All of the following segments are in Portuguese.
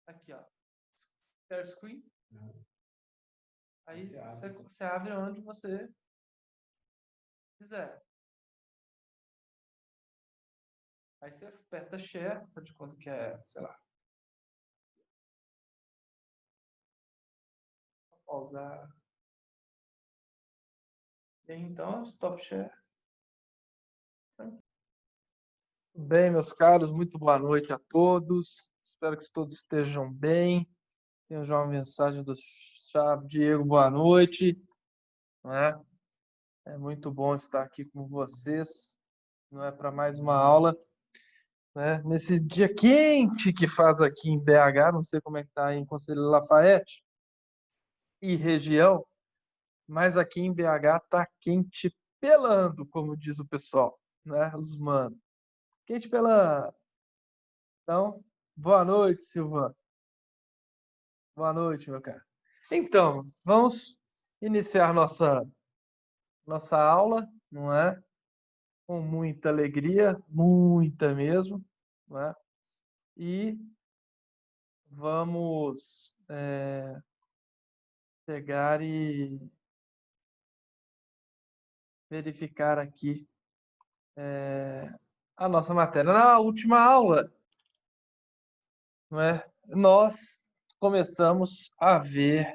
Aqui, ó. Share screen. Uhum. Aí Você você abre onde você quiser. Aí você aperta share, faz de conta que é, sei lá. Vou pausar. E aí, então, stop share. Bem, meus caros, muito boa noite a todos. Espero que todos estejam bem. Tenho já uma mensagem do Chave Diego, boa noite. Não é? É muito bom estar aqui com vocês. Não é para mais uma aula, né? Nesse dia quente que faz aqui em BH, não sei como é que está em Conselho Lafayette e região, mas aqui em BH tá quente pelando, como diz o pessoal, né? Os mano. Quente pelando. Então, boa noite, Silvano. Boa noite, meu cara. Então, vamos iniciar nossa aula, não é? Com muita alegria, muita mesmo, não é? E vamos pegar e verificar aqui a nossa matéria. Na última aula, não é? Nós começamos a ver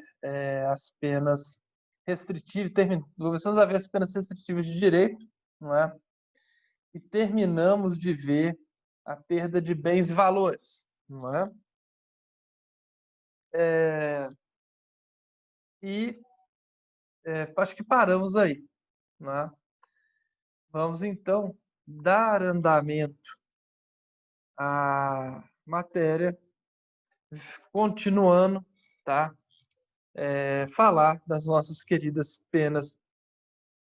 as penas restritivas, começamos a ver as penas restritivas de direito, não é? E terminamos de ver a perda de bens e valores, não é? E acho que paramos aí, não é? Vamos então dar andamento à matéria, continuando, tá? Falar das nossas queridas penas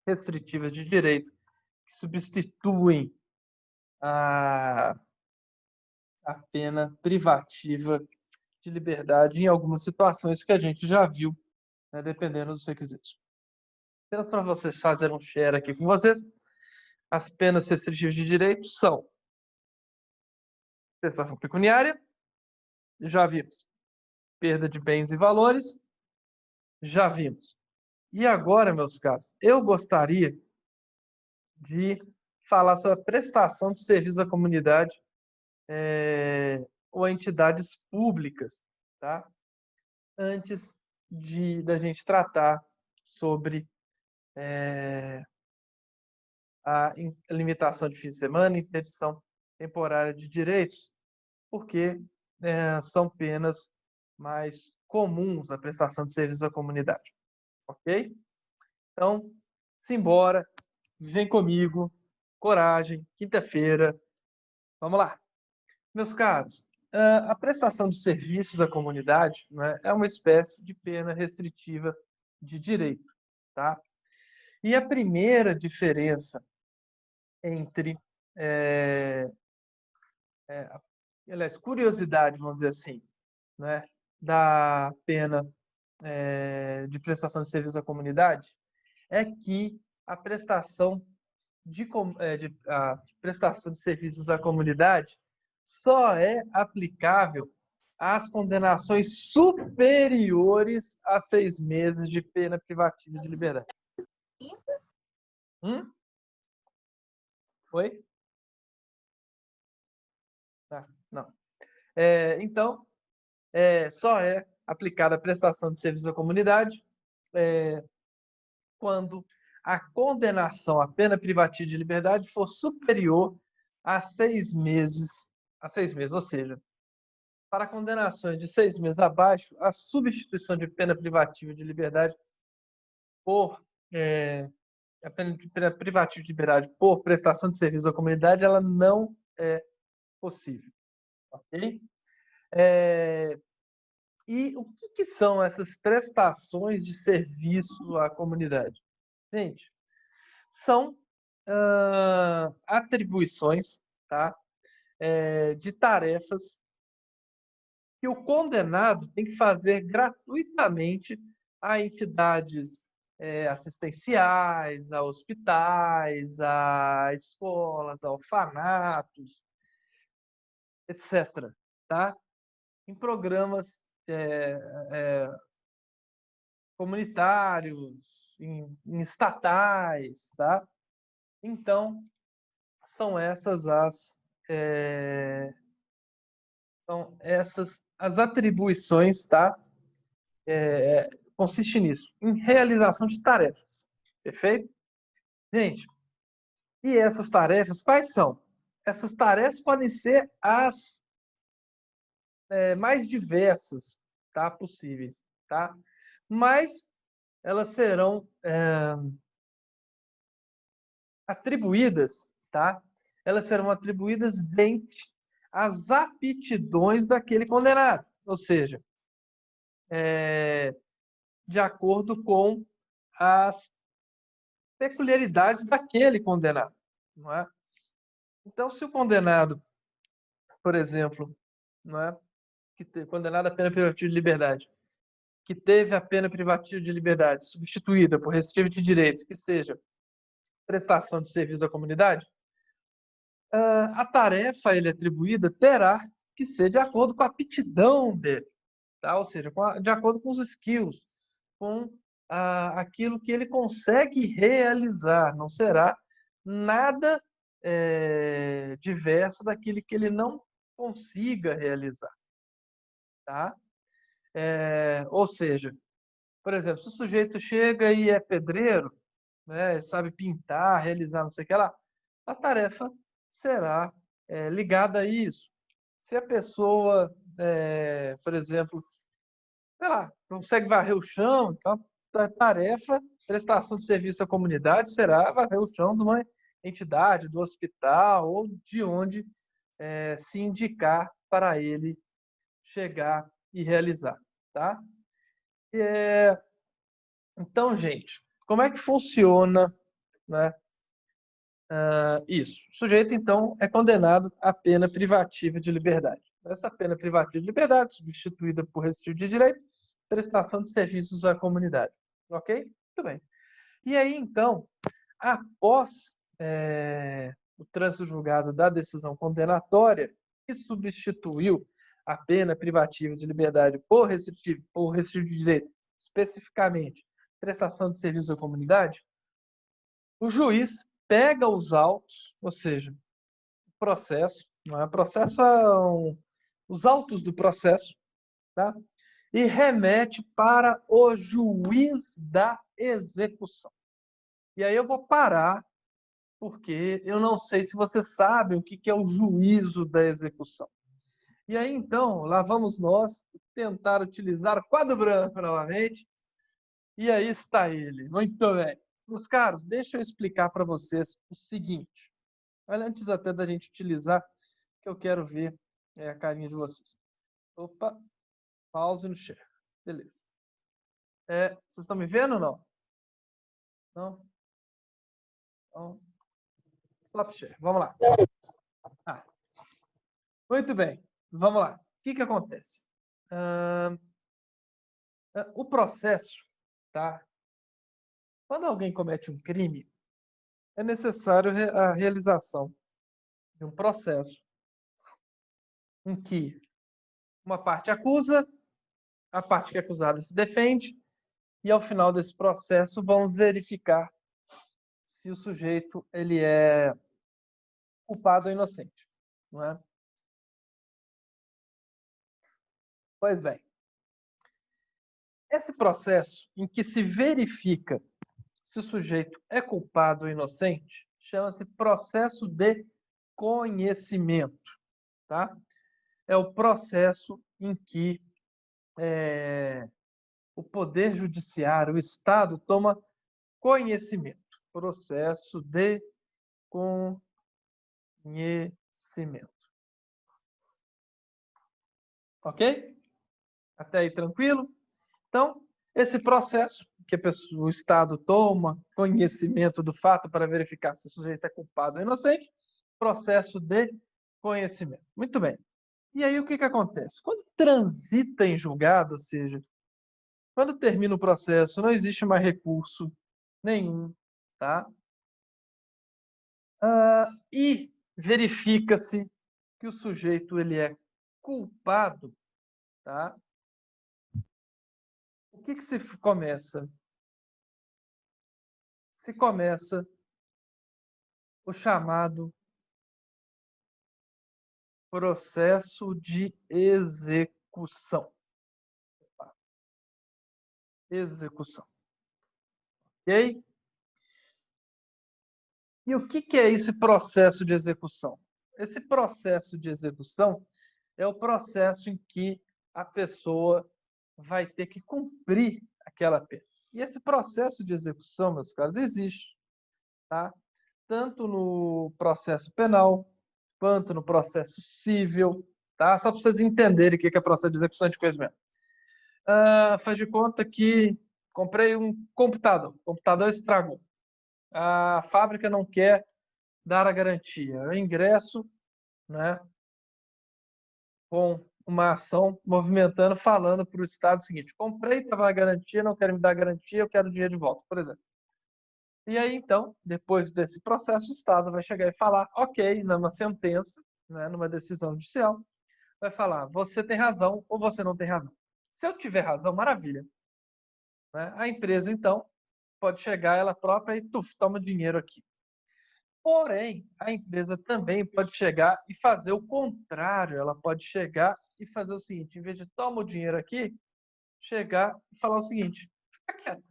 restritivas de direito que substituem a, a pena privativa de liberdade em algumas situações que a gente já viu, né, dependendo dos requisitos. Apenas para vocês fazerem um share aqui com vocês, as penas restritivas de direito são prestação pecuniária, já vimos. Perda de bens e valores, já vimos. E agora, meus caros, eu gostaria de falar sobre a prestação de serviço à comunidade ou a entidades públicas, tá? Antes da gente tratar sobre a limitação de fim de semana, interdição temporária de direitos, porque são penas mais comuns na prestação de serviços à comunidade, ok? Então, simbora, vem comigo, coragem, quinta-feira, vamos lá. Meus caros, a prestação de serviços à comunidade, né, é uma espécie de pena restritiva de direito, tá? E a primeira diferença entre, aliás, curiosidade, vamos dizer assim, né, da pena de prestação de serviço à comunidade é que a a prestação de serviços à comunidade só é aplicável às condenações superiores a 6 meses de pena privativa de liberdade. Oi? Ah, não. Então, só é aplicada a prestação de serviço à comunidade quando a condenação à pena privativa de liberdade for superior a 6 meses, ou seja, para condenações de 6 meses abaixo, a substituição de pena privativa de liberdade por a pena privativa de liberdade por prestação de serviço à comunidade, ela não é possível, ok? E o que são essas prestações de serviço à comunidade? Gente, são atribuições, tá? De tarefas que o condenado tem que fazer gratuitamente a entidades assistenciais, a hospitais, a escolas, a orfanatos, etc. Tá? em programas comunitários, em estatais, tá? Então, são essas as atribuições, tá? Consiste nisso, em realização de tarefas, perfeito? Gente, e essas tarefas, quais são? Essas tarefas podem ser as mais diversas, tá? Possíveis, tá? Mas elas serão atribuídas, tá? Elas serão atribuídas dentre as aptidões daquele condenado, ou seja, de acordo com as peculiaridades daquele condenado, não é? Então, se o condenado, por exemplo, não é, condenado a pena privativa de liberdade, que teve a pena privativa de liberdade substituída por restritivo de direito, que seja prestação de serviço à comunidade, a tarefa a ele atribuída terá que ser de acordo com a aptidão dele, tá? Ou seja, de acordo com os skills, com aquilo que ele consegue realizar. Não será nada diverso daquilo que ele não consiga realizar, tá? Ou seja, por exemplo, se o sujeito chega e é pedreiro, né, sabe pintar, realizar não sei o que lá, a tarefa será ligada a isso. Se a pessoa, por exemplo, sei lá, consegue varrer o chão, então a tarefa, prestação de serviço à comunidade será varrer o chão de uma entidade, do hospital ou de onde se indicar para ele chegar e realizar, tá? Então, gente, como é que funciona, né, isso? O sujeito, então, é condenado à pena privativa de liberdade. Essa pena privativa de liberdade, substituída por restritivo de direito, prestação de serviços à comunidade. Ok? Muito bem. E aí, então, após o trânsito julgado da decisão condenatória, que substituiu a pena privativa de liberdade por restritivo de direito, especificamente prestação de serviço à comunidade, o juiz pega os autos, ou seja, o processo, não é? Processo os autos do processo, tá? E remete para o juiz da execução. E aí eu vou parar, porque eu não sei se vocês sabem o que é o juízo da execução. E aí, então, lá vamos nós tentar utilizar o quadro branco novamente. E aí está ele. Muito bem. Meus caros, deixa eu explicar para vocês o seguinte. Antes até da gente utilizar, que eu quero ver a carinha de vocês. Opa, pause no share. Beleza. Vocês estão me vendo ou não? Não? Então, stop share. Vamos lá. Muito bem. Vamos lá. O que acontece? O processo, tá? Quando alguém comete um crime, é necessário a realização de um processo em que uma parte acusa, a parte que é acusada se defende, e ao final desse processo vamos verificar se o sujeito ele é culpado ou inocente, não é? Pois bem, esse processo em que se verifica se o sujeito é culpado ou inocente chama-se processo de conhecimento, tá? É o processo em que o Poder Judiciário, o Estado, toma conhecimento. Processo de conhecimento. Ok? Até aí tranquilo? Então, esse processo que o Estado toma conhecimento do fato para verificar se o sujeito é culpado ou inocente, processo de conhecimento. Muito bem. E aí o que acontece? Quando transita em julgado, ou seja, quando termina o processo, não existe mais recurso nenhum, tá? E verifica-se que o sujeito ele é culpado, tá? O que se começa? Se começa o chamado processo de execução. Execução. Ok? E o que é esse processo de execução? Esse processo de execução é o processo em que a pessoa vai ter que cumprir aquela pena. E esse processo de execução, meus caros, existe, tá? Tanto no processo penal, quanto no processo civil, tá? Só para vocês entenderem o que é processo de execução de conhecimento. Faz de conta que comprei um computador, o computador estragou. A fábrica não quer dar a garantia. Eu ingresso, né, com uma ação movimentando, falando para o Estado o seguinte: comprei, estava a garantia, não quero me dar a garantia, eu quero o dinheiro de volta, por exemplo. E aí, então, depois desse processo, o Estado vai chegar e falar, ok, numa sentença, né, numa decisão judicial, vai falar, você tem razão ou você não tem razão. Se eu tiver razão, maravilha. Né? A empresa, então, pode chegar ela própria e toma dinheiro aqui. Porém, a empresa também pode chegar e fazer o contrário. Ela pode chegar e fazer o seguinte, em vez de toma o dinheiro aqui, chegar e falar o seguinte, fica quieta.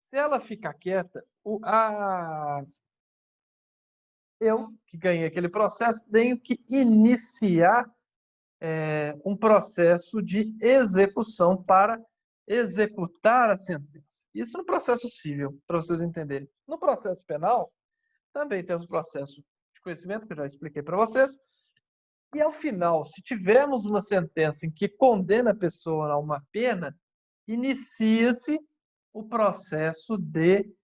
Se ela ficar quieta, eu, que ganhei aquele processo, tenho que iniciar um processo de execução para executar a sentença. Isso no processo civil, para vocês entenderem. No processo penal, também temos o processo de conhecimento, que eu já expliquei para vocês. E ao final, se tivermos uma sentença em que condena a pessoa a uma pena, inicia-se o processo de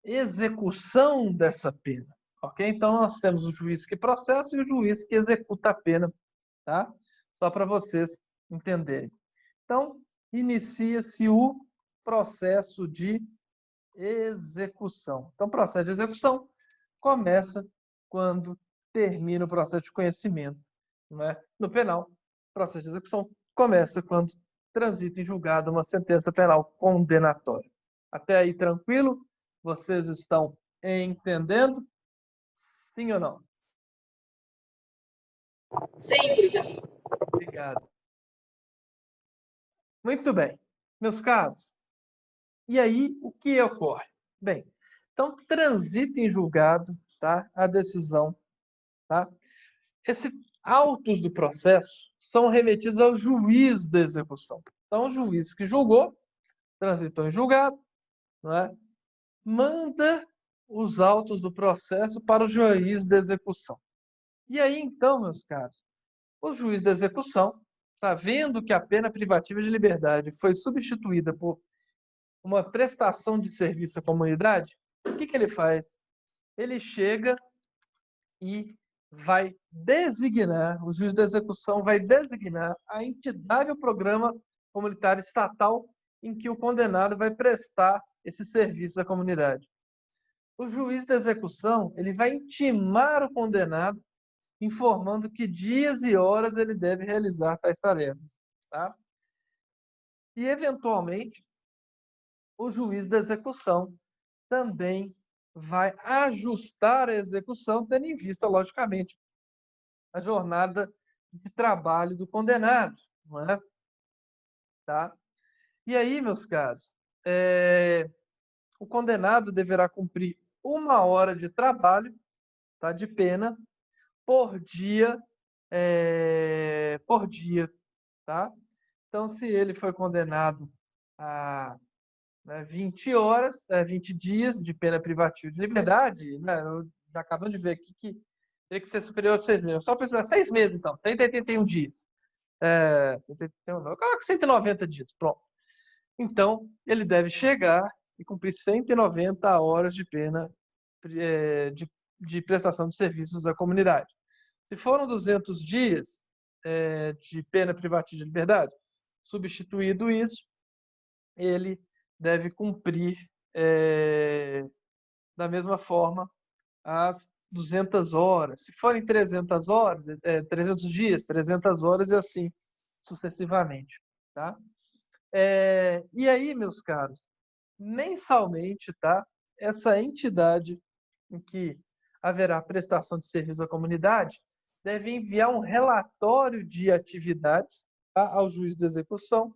execução dessa pena. Ok? Então, nós temos o juiz que processa e o juiz que executa a pena, tá? Só para vocês entenderem. Então, inicia-se o processo de execução. Então, o processo de execução começa quando termina o processo de conhecimento. Não é? No penal, o processo de execução começa quando transita em julgado uma sentença penal condenatória. Até aí, tranquilo? Vocês estão entendendo? Sim ou não? Sim, professor. Obrigado. Muito bem. Meus caros, e aí o que ocorre? Bem, então transita em julgado, tá? A decisão, tá? Esses autos do processo são remetidos ao juiz da execução. Então, o juiz que julgou, transitou em julgado, não é? Manda os autos do processo para o juiz da execução. E aí, então, meus caros, o juiz da execução, sabendo que a pena privativa de liberdade foi substituída por uma prestação de serviço à comunidade, o que ele faz? Ele chega e vai designar, o juiz da execução vai designar a entidade ou programa comunitário estatal em que o condenado vai prestar esse serviço à comunidade. O juiz da execução, ele vai intimar o condenado, informando que dias e horas ele deve realizar tais tarefas, tá? E, eventualmente, o juiz da execução também vai ajustar a execução, tendo em vista, logicamente, a jornada de trabalho do condenado, não é? Tá? E aí, meus caros, o condenado deverá cumprir 1 hora de trabalho, tá, de pena, por dia, tá? Então, se ele foi condenado a 20 horas, 20 dias de pena privativa de liberdade, né? Já acabamos de ver aqui que teria que ser superior a 6 meses. Só para 6 meses, então, 181 dias. 181, não, eu coloco 190 dias, pronto. Então, ele deve chegar e cumprir 190 horas de pena de prestação de serviços à comunidade. Se foram 200 dias de pena privativa de liberdade, substituído isso, ele deve cumprir da mesma forma as 200 horas. Se forem 300 horas, 300 dias, 300 horas e assim sucessivamente, tá? E aí, meus caros, mensalmente, tá? Essa entidade em que haverá prestação de serviço à comunidade deve enviar um relatório de atividades, tá, ao juiz de execução,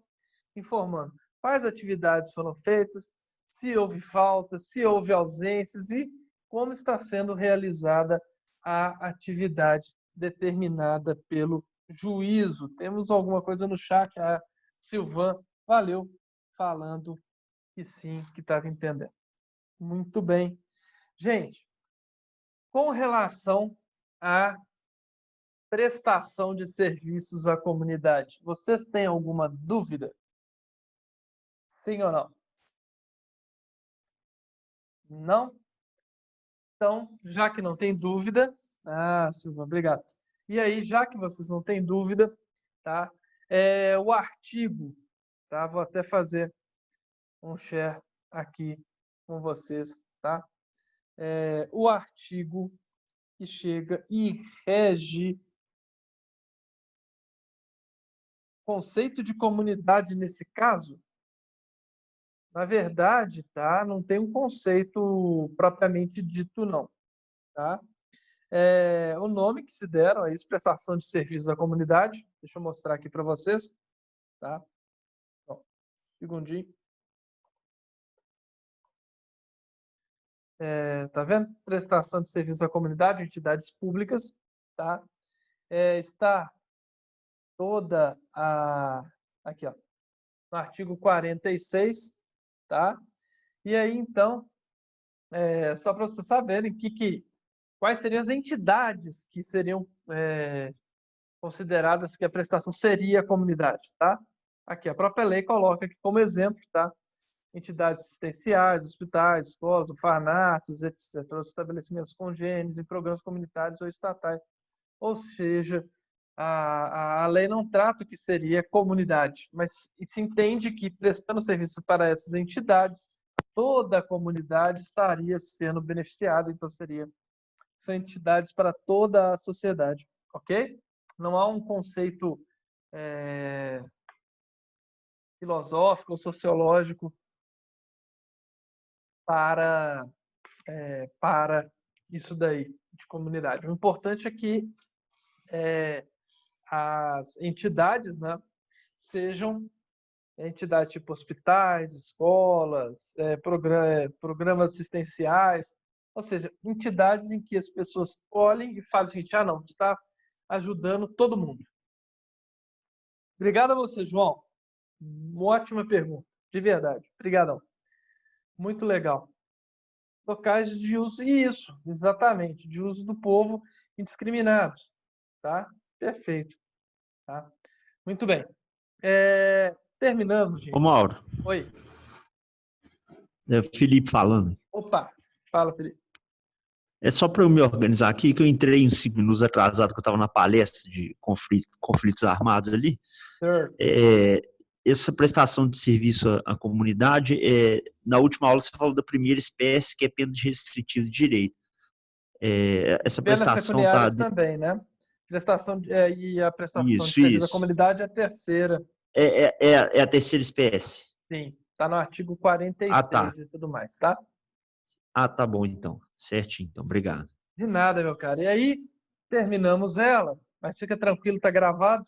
informando quais atividades foram feitas, se houve faltas, se houve ausências e como está sendo realizada a atividade determinada pelo juízo. Temos alguma coisa no chat? A Silvan, valeu, falando que sim, que estava entendendo. Muito bem. Gente, com relação à prestação de serviços à comunidade, vocês têm alguma dúvida? Sim ou não? Não? Então, já que não tem dúvida, Silva, obrigado. E aí, já que vocês não têm dúvida, tá? O artigo, tá? Vou até fazer um share aqui com vocês, tá? O artigo que chega e rege conceito de comunidade nesse caso, na verdade, tá? Não tem um conceito propriamente dito, não, tá? O nome que se deram é prestação de serviços à comunidade. Deixa eu mostrar aqui para vocês, tá? Bom, segundinho. Tá vendo? Prestação de serviços à comunidade, entidades públicas, tá? Está toda a... Aqui, ó. No artigo 46, tá? E aí, então, só para vocês saberem quais seriam as entidades que seriam consideradas que a prestação seria a comunidade, tá? Aqui, a própria lei coloca aqui como exemplo, tá? Entidades assistenciais, hospitais, escolas, orfanatos, etc., os estabelecimentos congêneres e programas comunitários ou estatais. Ou seja, a lei não trata o que seria comunidade, mas se entende que prestando serviços para essas entidades, toda a comunidade estaria sendo beneficiada, então são entidades para toda a sociedade, ok? Não há um conceito filosófico ou sociológico para isso daí de comunidade. O importante é que as entidades, né, sejam entidades tipo hospitais, escolas, programas assistenciais, ou seja, entidades em que as pessoas olhem e falem o seguinte, não, está ajudando todo mundo. Obrigado a você, João. Uma ótima pergunta, de verdade. Obrigadão. Muito legal. Locais de uso, isso, exatamente, de uso do povo indiscriminados, tá? Perfeito, tá? Muito bem. Terminamos, gente. Ô, Mauro. Oi. É o Felipe falando. Opa, fala, Felipe. É só para eu me organizar aqui, que eu entrei uns 5 minutos atrasado, que eu estava na palestra de conflitos armados ali. Essa prestação de serviço à comunidade, na última aula você falou da primeira espécie, que é pena de restritivo de direito. Essa Penas prestação pecuniárias tá... também, né? E a prestação de Isso, serviço à isso. comunidade é a terceira. É a terceira espécie. Sim, está no artigo Ah, tá. 46 e tudo mais, tá? Ah, tá bom, então. Certinho, então. Obrigado. De nada, meu cara. E aí, terminamos ela, mas fica tranquilo, tá gravado.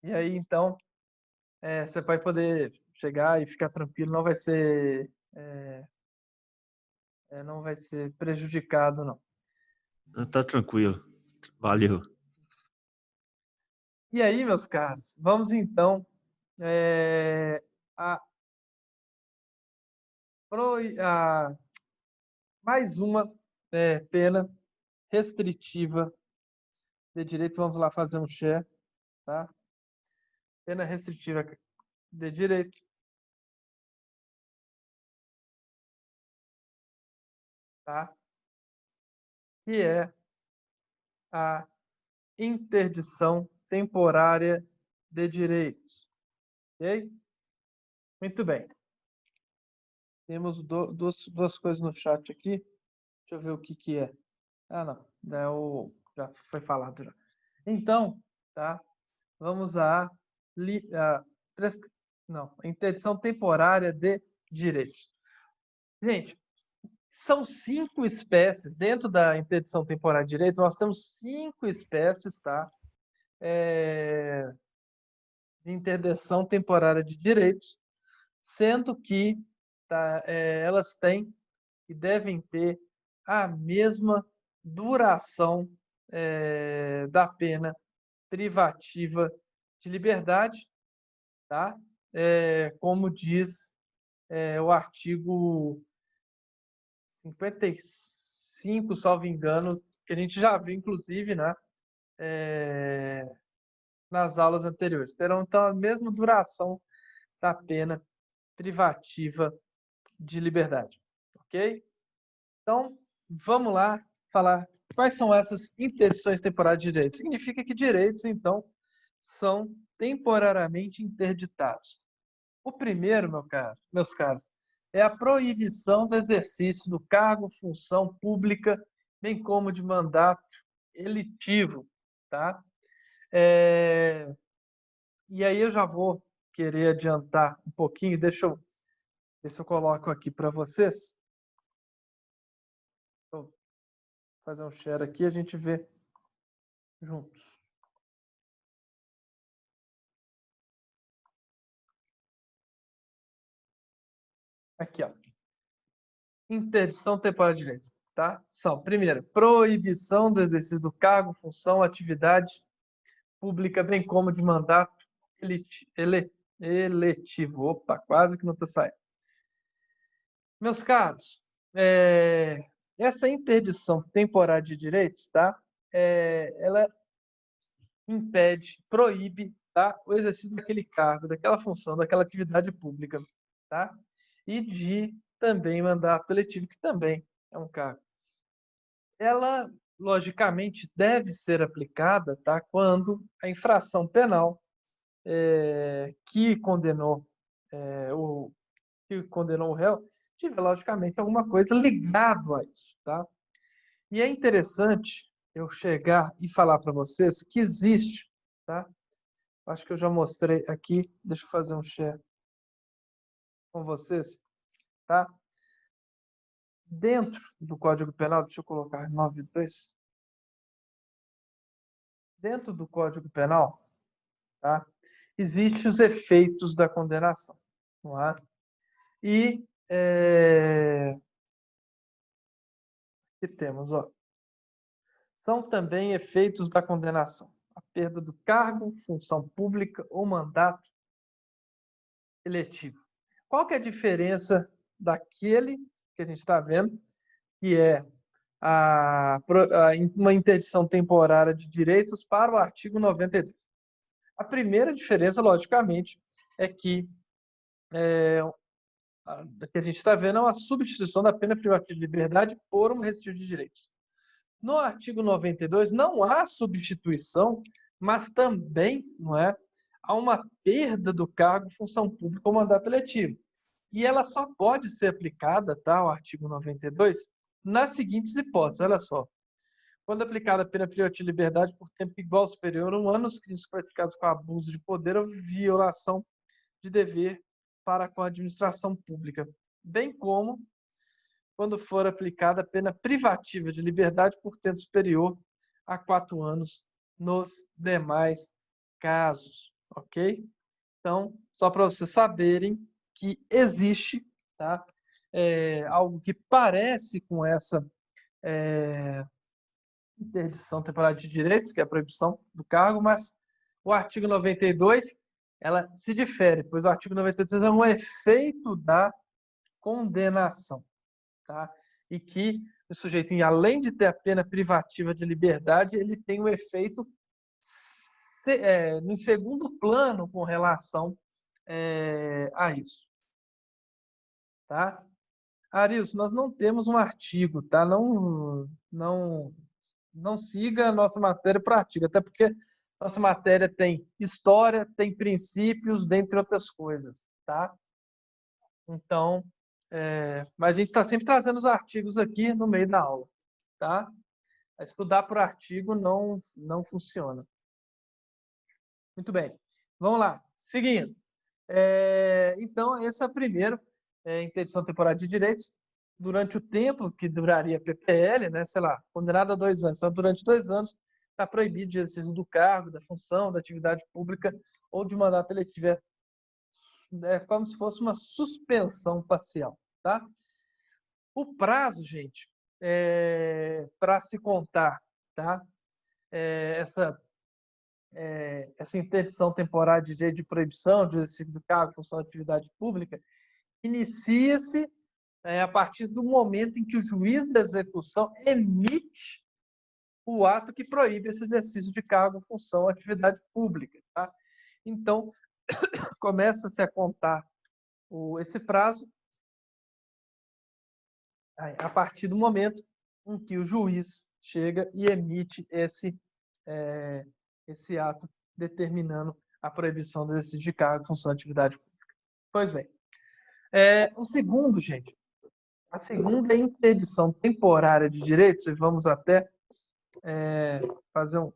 E aí, então, você vai poder chegar e ficar tranquilo, não vai ser, não vai ser prejudicado, não. Tá tranquilo. Valeu. E aí, meus caros, vamos então a mais uma pena restritiva de direito. Vamos lá fazer um share, tá? Pena restritiva de direito, tá? Que é a interdição temporária de direitos, ok? Muito bem. Temos duas coisas no chat aqui. Deixa eu ver o que é. Ah, não. Já foi falado já. Então, tá? Vamos à interdição temporária de direitos. Gente, são 5 espécies. Dentro da interdição temporária de direito, nós temos 5 espécies, tá? De interdição temporária de direitos, sendo que elas têm e devem ter a mesma duração da pena privativa de liberdade, tá? Como diz o artigo 55, salvo engano, que a gente já viu, inclusive, né? Nas aulas anteriores. Terão, então, a mesma duração da pena privativa de liberdade. Ok? Então, vamos lá falar quais são essas interdições temporárias de direitos. Significa que direitos, então, são temporariamente interditados. O primeiro, meus caros, é a proibição do exercício do cargo, função pública, bem como de mandato eletivo, tá? E aí eu já vou querer adiantar um pouquinho, deixa eu ver se eu coloco aqui para vocês. Vou fazer um share aqui, a gente vê juntos. Aqui, ó. Interdição temporária de direito, tá? São, primeiro, proibição do exercício do cargo, função, atividade pública, bem como de mandato eletivo. Opa, quase que não está saindo. Meus caros, essa interdição temporária de direitos, tá? Ela impede, proíbe, tá? O exercício daquele cargo, daquela função, daquela atividade pública, tá? E de também mandato eletivo, que também é um cargo. Ela, logicamente, deve ser aplicada, tá? Quando a infração penal que condenou o réu tiver, logicamente, alguma coisa ligado a isso, tá? E é interessante eu chegar e falar para vocês que existe, tá? Acho que eu já mostrei aqui, deixa eu fazer um share com vocês, tá? Dentro do Código Penal, deixa eu colocar 92. Dentro do Código Penal, tá? Existem os efeitos da condenação, não é? E que temos, ó, são também efeitos da condenação: a perda do cargo, função pública ou mandato eletivo. Qual que é a diferença daquele que a gente está vendo, que é uma interdição temporária de direitos, para o artigo 92? A primeira diferença, logicamente, é que a gente está vendo é uma substituição da pena privativa de liberdade por um restritivo de direitos. No artigo 92 não há substituição, mas também, não é, há uma perda do cargo, função pública ou mandato eletivo. E ela só pode ser aplicada, tá, o artigo 92, nas seguintes hipóteses, olha só. Quando aplicada a pena privativa de liberdade por tempo igual ou superior a 1 ano, os crimes praticados com abuso de poder ou violação de dever para com a administração pública, bem como quando for aplicada a pena privativa de liberdade por tempo superior a 4 anos nos demais casos, ok? Então, só para vocês saberem que existe, tá? Algo que parece com essa interdição temporária de direitos, que é a proibição do cargo, mas o artigo 92, ela se difere, pois o artigo 92 é um efeito da condenação, tá? E que o sujeito, além de ter a pena privativa de liberdade, ele tem um efeito no segundo plano com relação a isso, tá? Arilson, nós não temos um artigo, tá? Não siga a nossa matéria por artigo, até porque nossa matéria tem história, tem princípios, dentre outras coisas, tá? Então, mas a gente está sempre trazendo os artigos aqui no meio da aula, tá? Estudar por artigo não funciona, Muito bem. Vamos lá. Seguindo. Então, esse é o primeiro, interdição temporária de direitos, durante o tempo que duraria a PPL, né, sei lá, condenado a 2 anos. Então, durante 2 anos, está proibido de exercício do cargo, da função, da atividade pública ou de mandato eletivo. É como se fosse uma suspensão parcial, tá? O prazo, gente, para se contar, tá? Essa interdição temporária de direito de proibição de exercício do cargo, função, atividade pública, inicia-se a partir do momento em que o juiz da execução emite o ato que proíbe esse exercício de cargo, função, atividade pública. Tá? Então, começa-se a contar esse prazo a partir do momento em que o juiz chega e emite esse ato determinando a proibição do exercício de cargo, função, atividade pública. Pois bem. O segundo, gente, a segunda interdição temporária de direitos, e vamos até fazer um...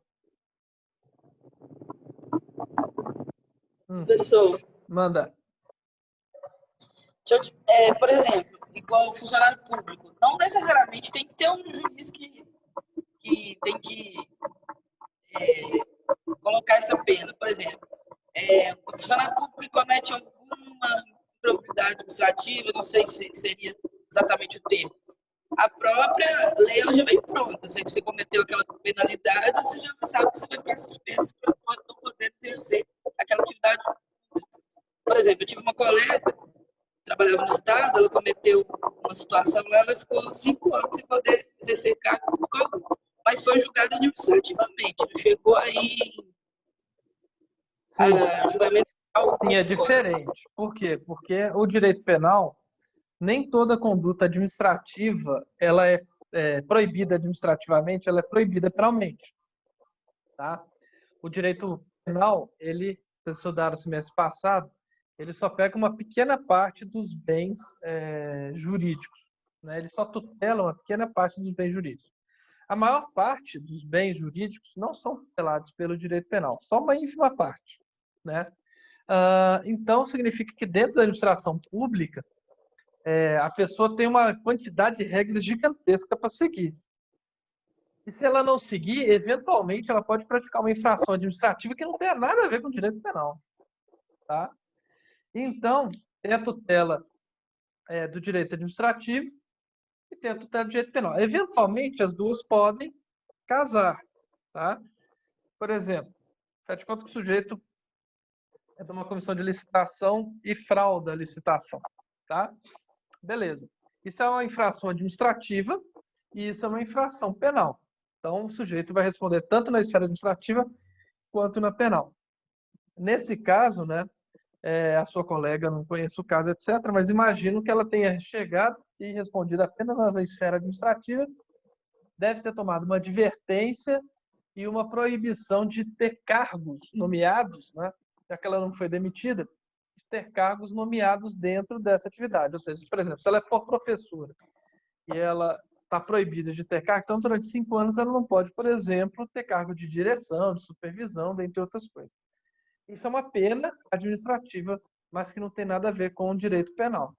Professor, Manda. por exemplo, igual o funcionário público, não necessariamente tem que ter um juiz que tem que colocar essa pena. Por exemplo, o funcionário público comete alguma improbidade administrativa, não sei se seria exatamente o termo. A própria lei ela já vem pronta. Se você cometeu aquela penalidade, você já sabe que você vai ficar suspenso para não poder exercer aquela atividade pública. Por exemplo, eu tive uma colega trabalhava no Estado, ela cometeu uma situação lá, ela ficou 5 anos sem poder exercer cargo público algum. Mas foi julgada administrativamente, não chegou aí a julgamento. Sim, é diferente. Por quê? Porque o direito penal, nem toda conduta administrativa ela é proibida administrativamente, ela é proibida penalmente. Tá? O direito penal, vocês estudaram o semestre passado, ele só pega uma pequena parte dos bens jurídicos. Né? Ele só tutela uma pequena parte dos bens jurídicos. A maior parte dos bens jurídicos não são tutelados pelo direito penal, só uma ínfima parte. Né? Então, significa que dentro da administração pública, a pessoa tem uma quantidade de regras gigantesca para seguir. E se ela não seguir, eventualmente ela pode praticar uma infração administrativa que não tem nada a ver com direito penal. Tá? Então, tem a tutela do direito administrativo e tem a tutela do direito penal. Eventualmente, as duas podem casar. Tá? Por exemplo, faz de conta que o sujeito é de uma comissão de licitação e frauda a licitação. Tá? Beleza. Isso é uma infração administrativa e isso é uma infração penal. Então, o sujeito vai responder tanto na esfera administrativa quanto na penal. Nesse caso, né, a sua colega, não conheço o caso, etc., mas imagino que ela tenha chegado e respondido apenas na esfera administrativa, deve ter tomado uma advertência e uma proibição de ter cargos nomeados, né, já que ela não foi demitida, de ter cargos nomeados dentro dessa atividade. Ou seja, por exemplo, se ela for professora e ela está proibida de ter cargo, então durante 5 anos ela não pode, por exemplo, ter cargo de direção, de supervisão, dentre outras coisas. Isso é uma pena administrativa, mas que não tem nada a ver com o direito penal.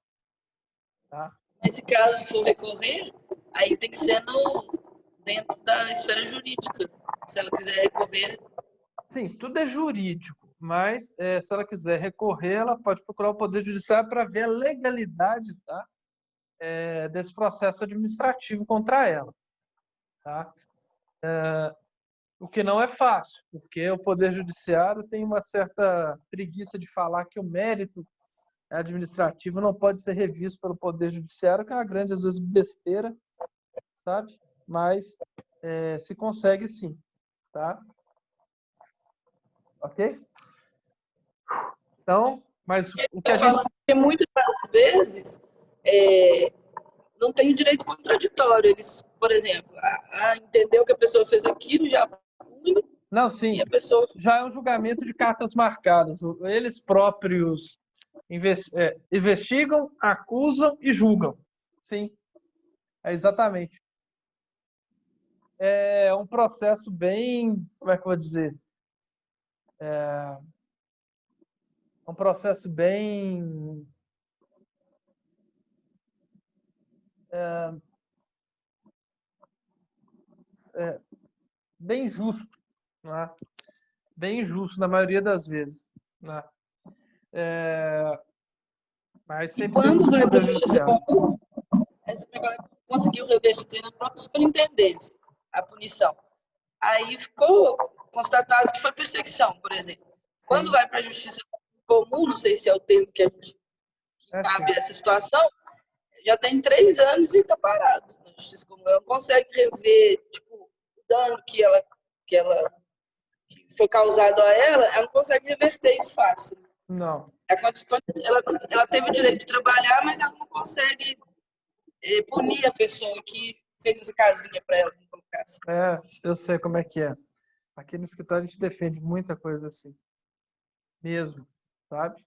Tá? Nesse caso, se for recorrer, aí tem que ser dentro da esfera jurídica. Se ela quiser recorrer... Sim, tudo é jurídico, mas se ela quiser recorrer, ela pode procurar o Poder Judiciário para ver a legalidade, tá? Desse processo administrativo contra ela. Tá? O que não é fácil, porque o Poder Judiciário tem uma certa preguiça de falar que o mérito administrativo não pode ser revisto pelo Poder Judiciário, que é uma grande, às vezes, besteira, sabe? Mas se consegue sim, tá? Ok? Então, mas o que a gente... Porque muitas das vezes não tem o direito contraditório. Eles, por exemplo, entendeu que a pessoa fez aquilo, já pune. Não, sim. E a pessoa... Já é um julgamento de cartas marcadas. Eles próprios investigam, acusam e julgam. Sim, exatamente. É um processo bem, como é que eu vou dizer? É um processo bem bem justo, né? Bem justo na maioria das vezes, né? Mas E sempre tem quando muito vai para poder a Justiça judiciário. Comum, essa pegada conseguiu reverter na própria superintendência a punição. Aí ficou constatado que foi perseguição, por exemplo. Quando Sim, vai para a Justiça Comum, não sei se é o termo que sim. cabe a essa situação, já tem 3 anos e está parado na Justiça Comum. Ela não consegue rever tipo, o dano que foi causado a ela não consegue reverter isso fácil. Não. Ela teve o direito de trabalhar, mas ela não consegue punir a pessoa que fez essa casinha para ela não colocar assim. Eu sei como é que é. Aqui no escritório a gente defende muita coisa assim. Mesmo, sabe?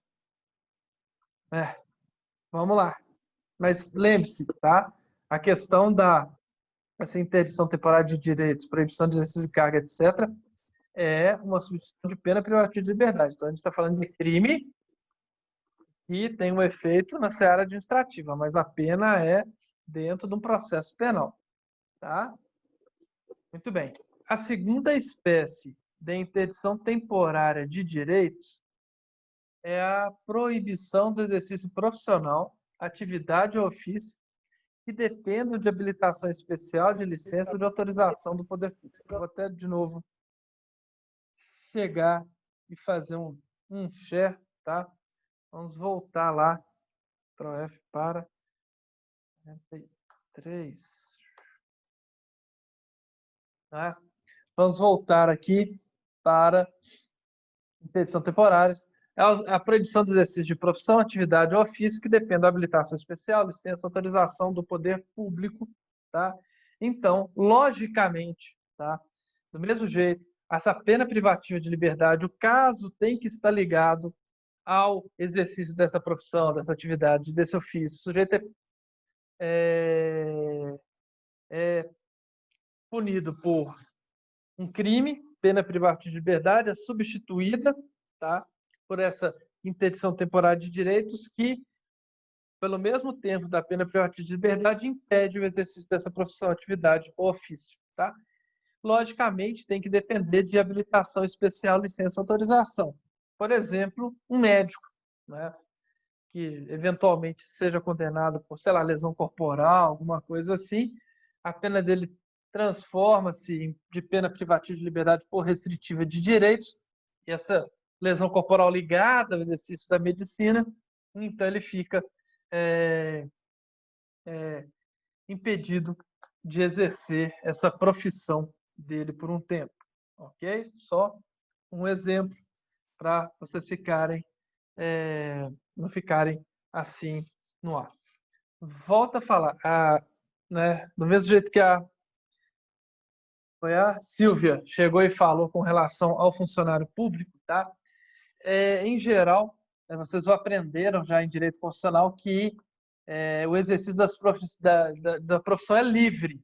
Vamos lá. Mas lembre-se, tá? A questão essa interdição temporária de direitos, proibição de exercício de carga, etc., é uma substituição de pena privativa de liberdade. Então, a gente está falando de crime e tem um efeito na seara administrativa, mas a pena é dentro de um processo penal, tá? Muito bem. A segunda espécie de interdição temporária de direitos é a proibição do exercício profissional, atividade ou ofício que dependam de habilitação especial, de licença ou de autorização do poder público. Vou até, de novo, chegar e fazer um share, tá? Vamos voltar lá, Ctrl F para 43. Tá? Vamos voltar aqui para interdição temporária. É a proibição do exercício de profissão, atividade ou ofício que depende da habilitação especial, licença, autorização do poder público, tá? Então, logicamente, tá? Do mesmo jeito, essa pena privativa de liberdade, o caso tem que estar ligado ao exercício dessa profissão, dessa atividade, desse ofício. O sujeito é punido por um crime, pena privativa de liberdade, é substituída, tá? Por essa interdição temporária de direitos que, pelo mesmo tempo da pena privativa de liberdade, impede o exercício dessa profissão, atividade ou ofício, tá? Logicamente, tem que depender de habilitação especial, licença, autorização. Por exemplo, um médico, né, que eventualmente seja condenado por, sei lá, lesão corporal, alguma coisa assim, a pena dele transforma-se de pena privativa de liberdade por restritiva de direitos, e essa lesão corporal ligada ao exercício da medicina, então ele fica impedido de exercer essa profissão dele por um tempo, ok? Só um exemplo para vocês não ficarem assim no ar. Volta a falar, né, do mesmo jeito que foi a Silvia chegou e falou com relação ao funcionário público, tá? Em geral, vocês aprenderam já em direito constitucional que o exercício da profissão é livre,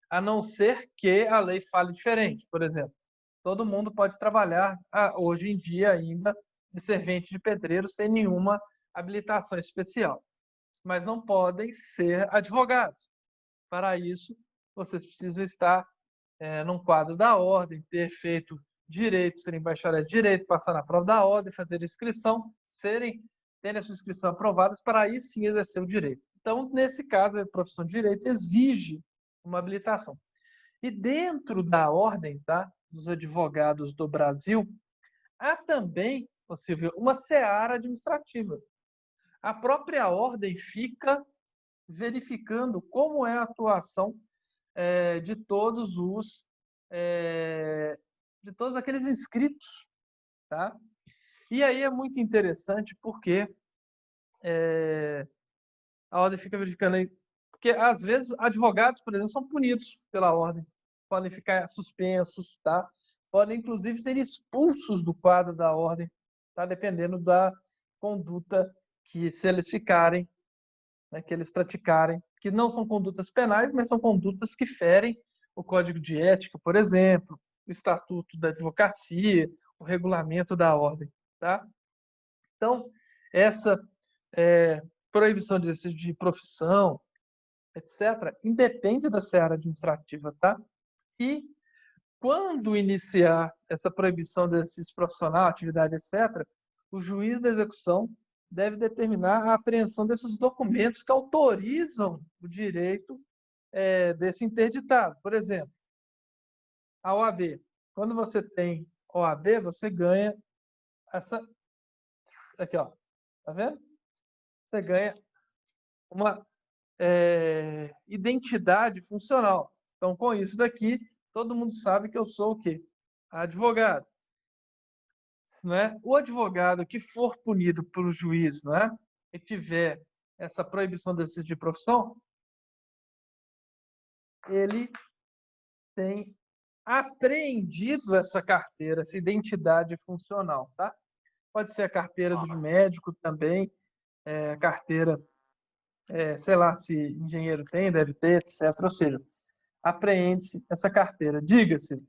a não ser que a lei fale diferente. Por exemplo, todo mundo pode trabalhar hoje em dia ainda de servente de pedreiro sem nenhuma habilitação especial, mas não podem ser advogados. Para isso, vocês precisam estar num quadro da ordem, ter feito direito, serem bacharel de direito, passar na prova da ordem, fazer inscrição, terem a sua inscrição aprovada para aí sim exercer o direito. Então, nesse caso, a profissão de direito exige uma habilitação. E dentro da ordem, tá, dos advogados do Brasil, há também, Silvio, uma seara administrativa. A própria ordem fica verificando como é a atuação de todos aqueles inscritos, tá? E aí é muito interessante porque a ordem fica verificando aí, porque às vezes advogados, por exemplo, são punidos pela ordem, podem ficar suspensos, tá? Podem inclusive ser expulsos do quadro da ordem, tá? Dependendo da conduta que se eles ficarem, né, que eles praticarem, que não são condutas penais, mas são condutas que ferem o Código de Ética, por exemplo, o Estatuto da Advocacia, o regulamento da ordem, tá? Então, essa proibição de exercício de profissão, etc., independe da seara administrativa, tá? E quando iniciar essa proibição de exercício profissional, atividade, etc., o juiz da execução deve determinar a apreensão desses documentos que autorizam o direito desse interditado. Por exemplo, a OAB. Quando você tem OAB, você ganha essa... Aqui, ó. Tá vendo? Você ganha uma identidade funcional. Então, com isso daqui, todo mundo sabe que eu sou o quê? Advogado. Não é? O advogado que for punido pelo juiz, não é? E tiver essa proibição de exercício de profissão, ele tem apreendido essa carteira, essa identidade funcional, tá? Pode ser a carteira do médico também, carteira, sei lá, se engenheiro tem, deve ter, etc. Ou seja, apreende-se essa carteira. Diga-se.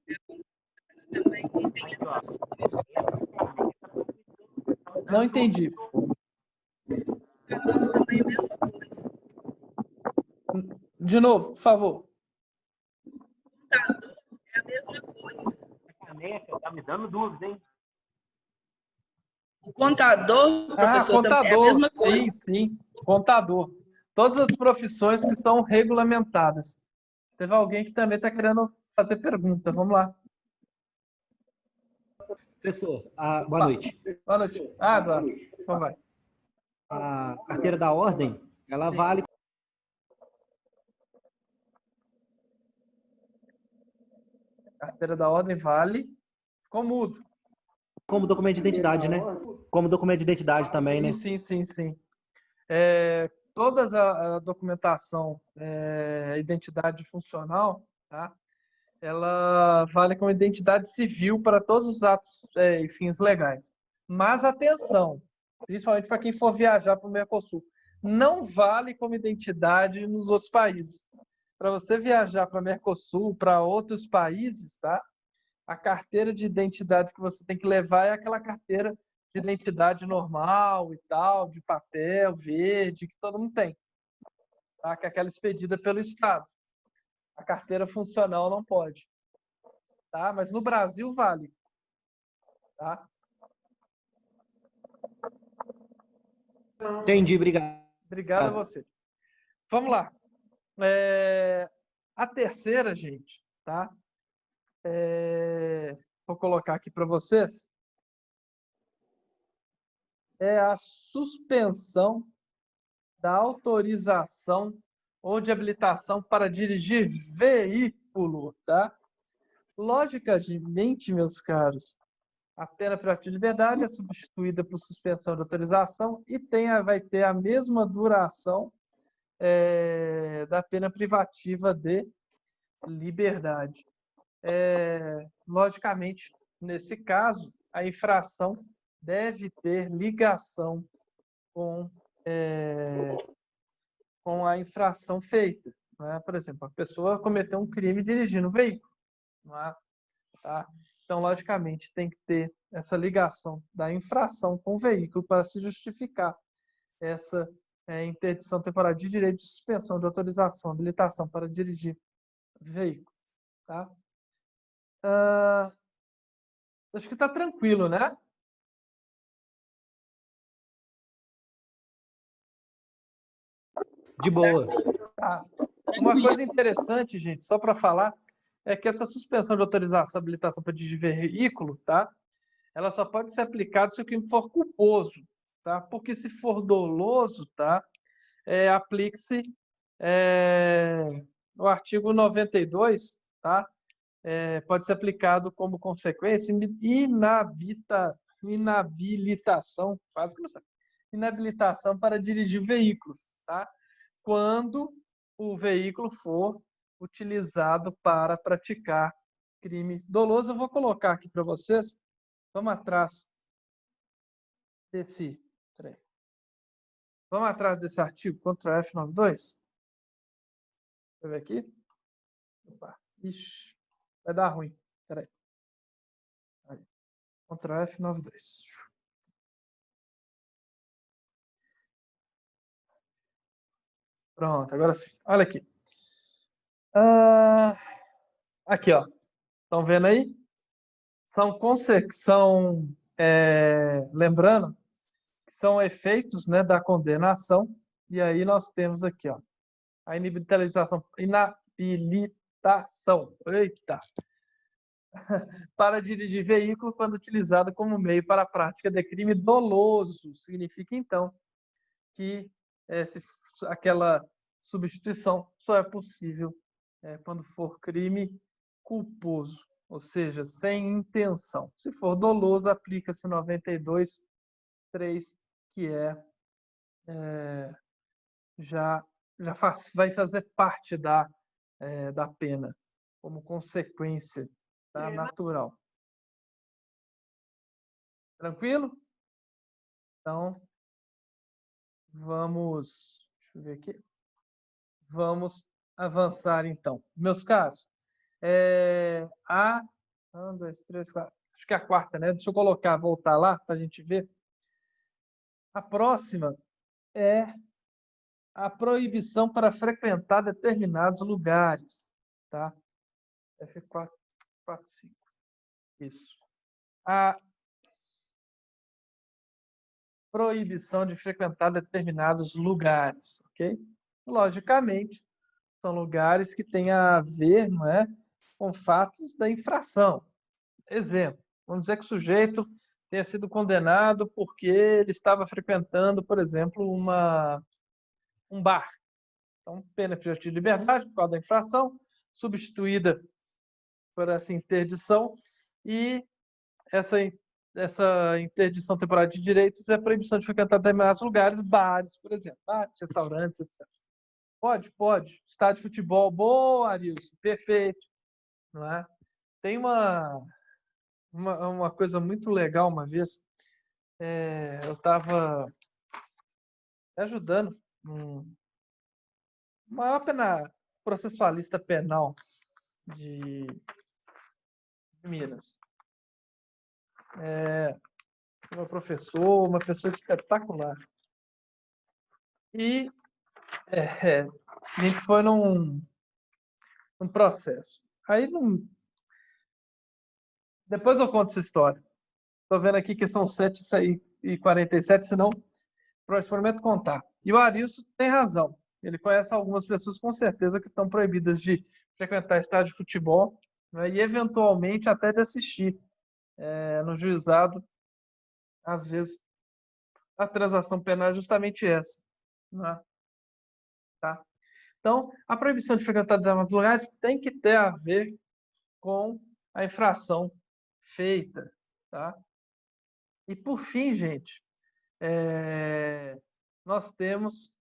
Também tem essas comissões. Não entendi. Contador também é a mesma coisa. De novo, por favor. Contador é a mesma coisa. Tá me dando dúvida, hein? O contador, professor, também é a contador. mesma coisa. Sim, sim. Contador. Todas as profissões que são regulamentadas. Teve alguém que também está querendo fazer pergunta. Vamos lá. Professor, boa noite. Boa noite. Eduardo. Então vai. A carteira da ordem, ela vale... Carteira da ordem vale. Ficou mudo. Como documento de identidade, né? Como documento de identidade também, né? Sim. Toda a documentação, identidade funcional, tá? Ela vale como identidade civil para todos os atos e fins legais. Mas atenção, principalmente para quem for viajar para o Mercosul, não vale como identidade nos outros países. Para você viajar para o Mercosul, para outros países, tá? A carteira de identidade que você tem que levar é aquela carteira de identidade normal e tal, de papel verde, que todo mundo tem. Tá? Que é aquela expedida pelo Estado. A carteira funcional não pode. Tá? Mas no Brasil vale. Tá? Entendi, obrigado. Obrigado a você. Vamos lá. A terceira, gente, tá? Vou colocar aqui para vocês. É a suspensão da autorização ou de habilitação para dirigir veículo, tá? Logicamente, meus caros, a pena privativa de liberdade é substituída por suspensão de autorização e vai ter a mesma duração da pena privativa de liberdade. Logicamente, nesse caso, a infração deve ter ligação com a infração feita. Né? Por exemplo, a pessoa cometeu um crime dirigindo um veículo. Não é? Tá? Então, logicamente, tem que ter essa ligação da infração com o veículo para se justificar essa interdição temporária de direito de suspensão de autorização, habilitação para dirigir veículo. Tá? Acho que está tranquilo, né? De boa. Tá. Uma coisa interessante, gente, só para falar, é que essa suspensão de autorização, habilitação para dirigir veículo, tá? Ela só pode ser aplicada se o crime for culposo, tá? Porque se for doloso, tá? Aplique-se o artigo 92, tá? Pode ser aplicado como consequência inabilitação, quase que não sabe, inabilitação para dirigir o veículo, tá? Quando o veículo for utilizado para praticar crime doloso. Eu vou colocar aqui para vocês. Vamos atrás desse... Peraí. Vamos atrás desse artigo, Ctrl F92. Deixa eu ver aqui. Opa. Ixi, vai dar ruim. Peraí. Ctrl F92. Pronto, agora sim. Olha aqui. Aqui, ó. Estão vendo aí? Lembrando que são efeitos, né, da condenação. E aí nós temos aqui, ó, a inabilitação. Eita! Para dirigir veículo quando utilizado como meio para a prática de crime doloso. Significa, então, que aquela substituição só é possível quando for crime culposo, ou seja, sem intenção. Se for doloso, aplica-se 92.3, que vai fazer parte da pena, como consequência natural. Tranquilo? Então, deixa eu ver aqui. Vamos avançar, então. Meus caros, um, dois, três, quatro. Acho que é a quarta, né? Deixa eu voltar lá para a gente ver. A próxima é a proibição para frequentar determinados lugares, tá? F4, 4, 5. Isso. A proibição de frequentar determinados lugares, ok? Logicamente, são lugares que têm a ver, não é, com fatos da infração. Exemplo, vamos dizer que o sujeito tenha sido condenado porque ele estava frequentando, por exemplo, um bar. Então, pena privativa de liberdade por causa da infração, substituída por essa interdição, e essa interdição temporária de direitos é a proibição de frequentar determinados lugares, bares, por exemplo, bares, restaurantes, etc. Pode. Estádio de futebol, boa, Arilson, perfeito. Não é? Tem uma coisa muito legal uma vez. Eu estava ajudando uma processualista penal de Minas. Uma pessoa espetacular. E a gente foi num processo. Aí, depois eu conto essa história. Estou vendo aqui que são 7h47, senão prometo contar. E o Arilson tem razão. Ele conhece algumas pessoas, com certeza, que estão proibidas de frequentar estádio de futebol, né, e, eventualmente, até de assistir no juizado. Às vezes, a transação penal é justamente essa. Né? Tá? Então, a proibição de frequentar determinados lugares tem que ter a ver com a infração feita. Tá? E, por fim, gente, nós temos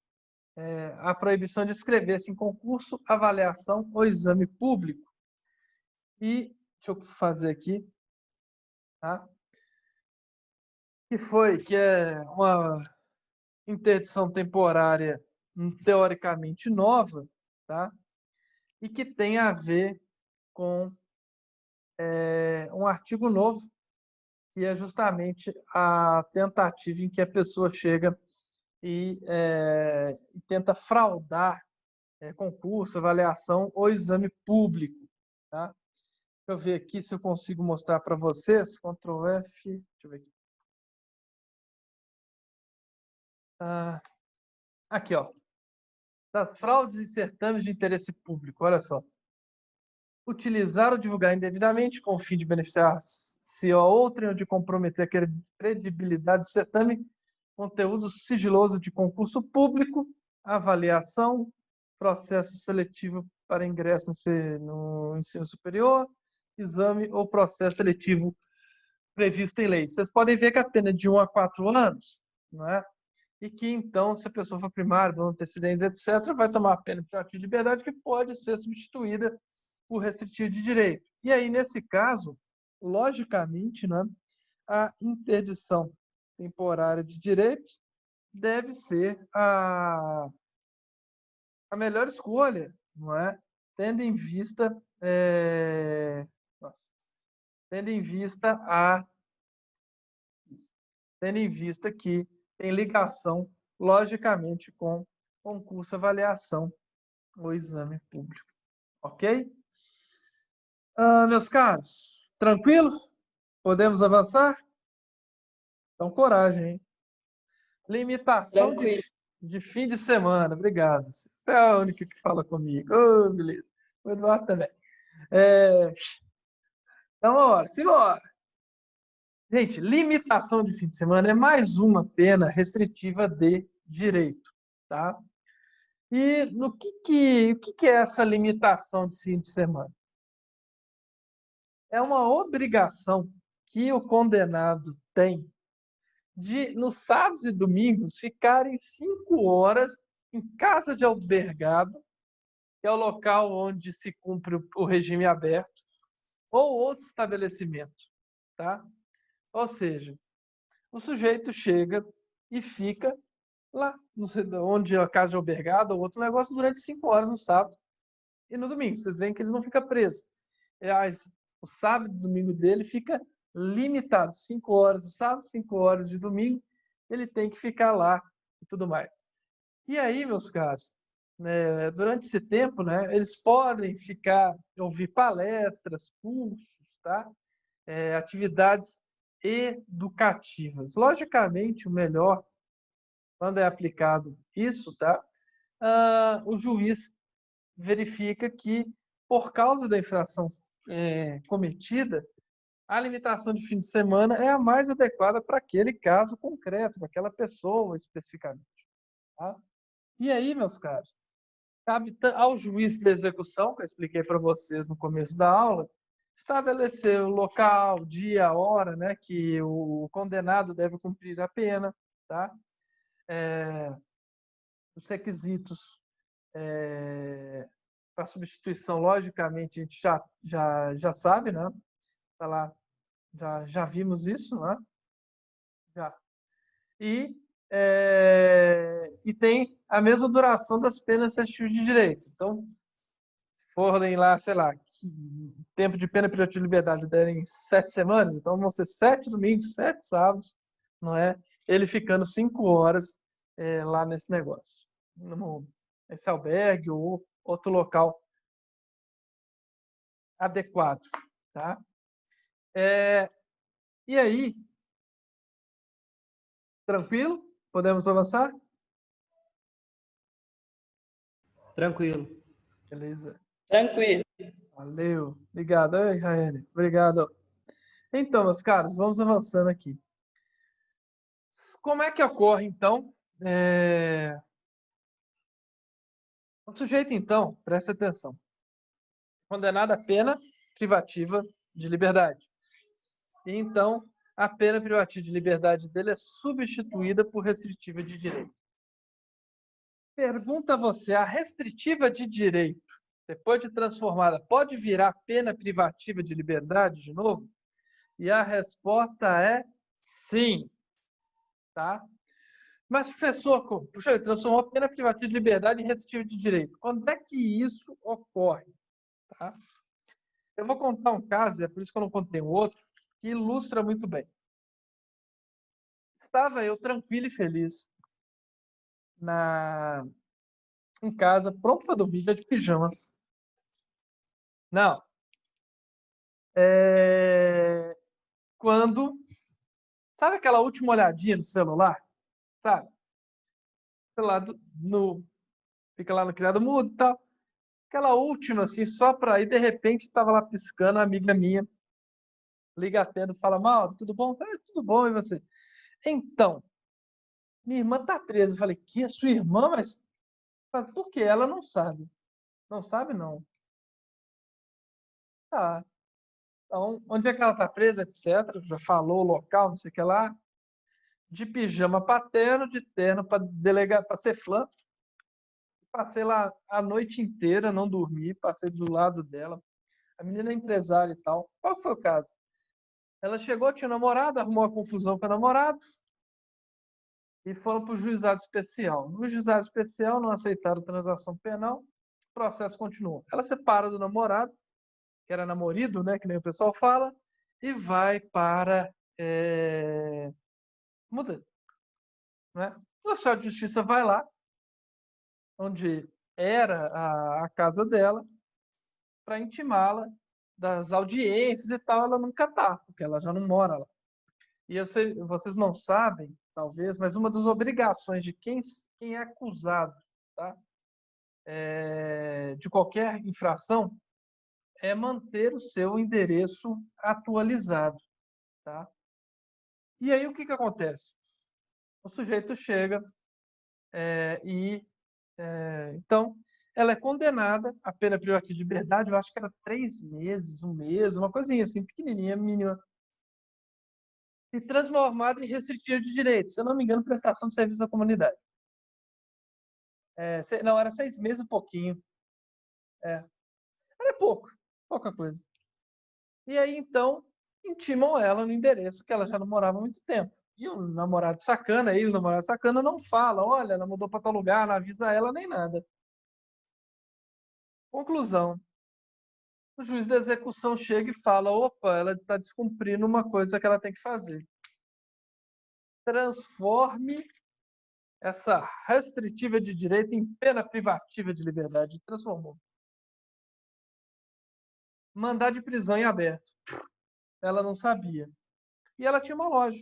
a proibição de inscrever-se em concurso, avaliação ou exame público. E, deixa eu fazer aqui, tá? Que é uma interdição temporária teoricamente nova, tá? E que tem a ver com um artigo novo, que é justamente a tentativa em que a pessoa chega e tenta fraudar concurso, avaliação ou exame público. Tá? Deixa eu ver aqui se eu consigo mostrar para vocês. Ctrl F. Deixa eu ver aqui. Aqui, ó. Das fraudes e certames de interesse público. Olha só. Utilizar ou divulgar indevidamente com o fim de beneficiar-se a outrem ou de comprometer a credibilidade do certame, conteúdo sigiloso de concurso público, avaliação, processo seletivo para ingresso no ensino superior, exame ou processo seletivo previsto em lei. Vocês podem ver que a pena é de 1 a 4 anos, não é? E que, então, se a pessoa for primária, dando antecedentes, etc., vai tomar a pena privativa de liberdade, que pode ser substituída por restritivo de direito. E aí, nesse caso, logicamente, né, a interdição temporária de direito deve ser a melhor escolha, não é? Tendo em vista tendo em vista que tem ligação, logicamente, com concurso, avaliação ou exame público. Ok? Meus caros, tranquilo? Podemos avançar? Então, coragem, hein? Limitação de fim de semana. Obrigado. Você é a única que fala comigo. Oh, beleza. O Eduardo também. Então, simbora. Gente, limitação de fim de semana é mais uma pena restritiva de direito, tá? E o que é essa limitação de fim de semana? É uma obrigação que o condenado tem de, nos sábados e domingos, ficarem 5 horas em casa de albergado, que é o local onde se cumpre o regime aberto, ou outro estabelecimento, tá? Ou seja, o sujeito chega e fica lá, onde é a casa de albergado ou outro negócio, durante 5 horas no sábado e no domingo. Vocês veem que eles não ficam presos. Aliás, o sábado e domingo dele fica limitado. 5 horas de sábado, 5 horas de domingo, ele tem que ficar lá e tudo mais. E aí, meus caros, né, durante esse tempo, né, eles podem ouvir palestras, cursos, tá? Atividades educativas. Logicamente, o melhor, quando é aplicado isso, tá? O juiz verifica que, por causa da infração cometida, a limitação de fim de semana é a mais adequada para aquele caso concreto, para aquela pessoa especificamente. Tá? E aí, meus caros, cabe ao juiz da execução, que eu expliquei para vocês no começo da aula, estabelecer o local, dia, hora, né, que o condenado deve cumprir a pena, tá? Os requisitos para substituição, logicamente, a gente já sabe, né? Tá lá, já vimos isso, né? Já. E tem a mesma duração das penas restritivas de direito. Então, se forem lá, sei lá, tempo de pena privativa de liberdade derem 7 semanas, então vão ser 7 domingos, 7 sábados, não é? Ele ficando 5 horas lá nesse negócio, nesse albergue ou outro local adequado, tá? E aí, tranquilo? Podemos avançar? Tranquilo. Beleza. Tranquilo. Valeu. Obrigado, Raene. Obrigado. Então, meus caros, vamos avançando aqui. Como é que ocorre, então? O sujeito, então, presta atenção, condenado a pena privativa de liberdade. E, então, a pena privativa de liberdade dele é substituída por restritiva de direito. Pergunta a você, a restritiva de direito, depois de transformada, pode virar pena privativa de liberdade de novo? E a resposta é sim. Tá? Mas, professor, puxa, ele transformou a pena privativa de liberdade em restritiva de direito. Quando é que isso ocorre? Tá? Eu vou contar um caso, é por isso que eu não contei um outro, que ilustra muito bem. Estava eu tranquilo e feliz em casa, pronto para dormir, já de pijama. Não. Quando... Sabe aquela última olhadinha no celular? Sabe? O celular fica lá no criado mudo e tal. Aquela última, assim, só para ir, de repente, estava lá piscando, uma amiga minha, liga atendo, fala, Mauro, tudo bom? Tudo bom, e você? Então, minha irmã tá presa. Eu falei, que é sua irmã? Mas por quê? Ela não sabe. Não sabe, não. Tá. Então, onde é que ela tá presa, etc. Já falou o local, não sei o que lá. De pijama para terno, de terno para ser flan. Passei lá a noite inteira, não dormi, passei do lado dela. A menina é empresária e tal. Qual foi o caso? Ela chegou, tinha namorado, arrumou uma confusão com o namorado e foram para o juizado especial. No juizado especial não aceitaram transação penal, o processo continuou. Ela separa do namorado, que era namorido, né, que nem o pessoal fala, e vai para Muda, né? O oficial de justiça vai lá, onde era a casa dela, para intimá-la das audiências e tal. Ela nunca tá, porque ela já não mora lá. E vocês não sabem, talvez, mas uma das obrigações de quem é acusado, tá? De qualquer infração é manter o seu endereço atualizado, tá? E aí o que acontece? O sujeito chega então ela é condenada à pena privativa de liberdade, eu acho que era 3 meses, 1 mês, uma coisinha assim, pequenininha, mínima, e transformada em restritiva de direitos. Se eu não me engano, prestação de serviço à comunidade. Não, era 6 meses e pouquinho. Era pouca coisa. E aí, então, intimam ela no endereço que ela já não morava há muito tempo. E o namorado sacana, ex-namorado sacana, não fala, olha, ela mudou para tal lugar, não avisa ela nem nada. Conclusão. O juiz da execução chega e fala, opa, ela está descumprindo uma coisa que ela tem que fazer. Transforme essa restritiva de direito em pena privativa de liberdade. Transformou. Mandar de prisão em aberto. Ela não sabia. E ela tinha uma loja.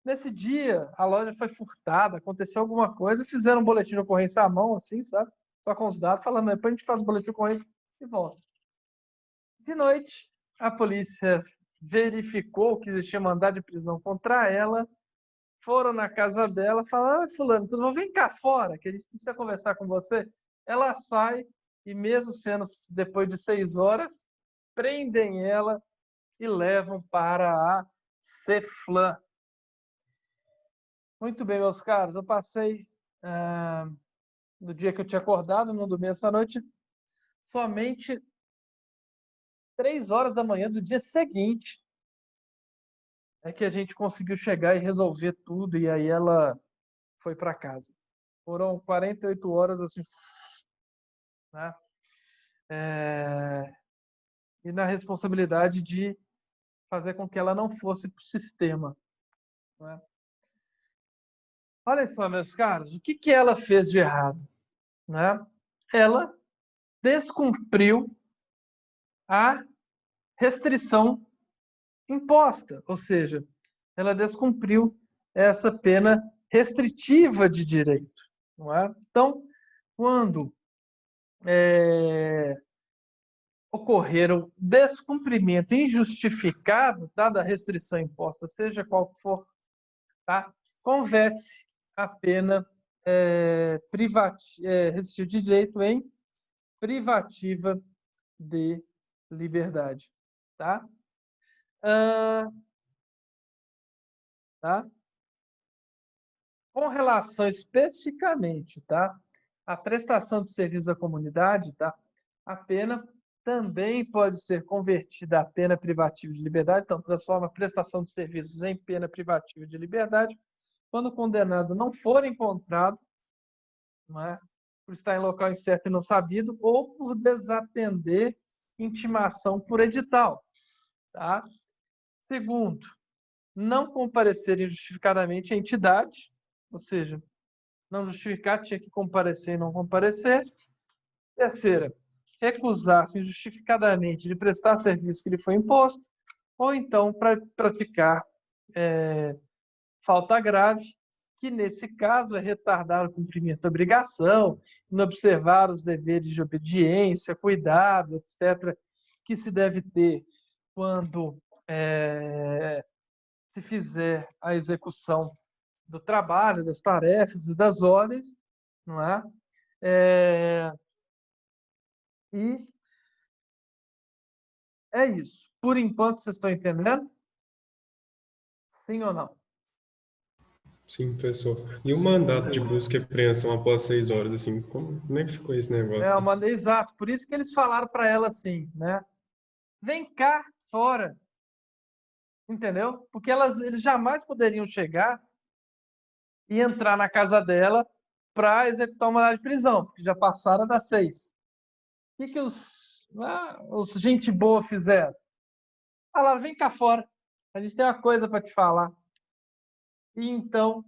Nesse dia, a loja foi furtada, aconteceu alguma coisa, fizeram um boletim de ocorrência à mão, assim, sabe? Só com os dados, falando, depois a gente faz o boletim de ocorrência e volta. De noite, a polícia verificou que existia mandado de prisão contra ela, foram na casa dela, falaram, fulano, tudo bom? Vem cá fora, que a gente precisa conversar com você. Ela sai e mesmo sendo depois de 6 horas, prendem ela e levam para a Ceflam. Muito bem, meus caros, eu passei no dia que eu tinha acordado, no domingo essa noite, somente 3 horas da manhã do dia seguinte é que a gente conseguiu chegar e resolver tudo, e aí ela foi para casa. Foram 48 horas assim, né? E na responsabilidade de fazer com que ela não fosse para o sistema, né? Olha só, meus caros, o que ela fez de errado, né? Ela descumpriu a restrição imposta, ou seja, ela descumpriu essa pena restritiva de direito, não é? Então, quando ocorrer descumprimento injustificado, tá, da restrição imposta, seja qual for, tá, converte-se a pena restritiva de direito em privativa de liberdade, tá? Tá? Com relação especificamente, tá, à prestação de serviço à comunidade, tá, a pena também pode ser convertida a pena privativa de liberdade, então transforma a prestação de serviços em pena privativa de liberdade, quando o condenado não for encontrado, não é, por estar em local incerto e não sabido, ou por desatender intimação por edital. Tá? Segundo, não comparecer injustificadamente à entidade, ou seja, não justificar, tinha que comparecer e não comparecer. Terceira, recusar-se injustificadamente de prestar serviço que lhe foi imposto, ou então praticar falta grave, que nesse caso é retardar o cumprimento da obrigação, inobservar os deveres de obediência, cuidado, etc., que se deve ter quando se fizer a execução do trabalho, das tarefas e das ordens, não é? E é isso. Por enquanto, vocês estão entendendo? Sim ou não? Sim, professor. E o mandato de busca e apreensão após 6 horas, assim, como é que ficou esse negócio? Exato. Por isso que eles falaram para ela assim, né? Vem cá fora. Entendeu? Porque eles jamais poderiam chegar e entrar na casa dela para executar uma mandado de prisão, porque já passaram das 6. O que os gente boa fizeram? Falaram, vem cá fora. A gente tem uma coisa para te falar. E então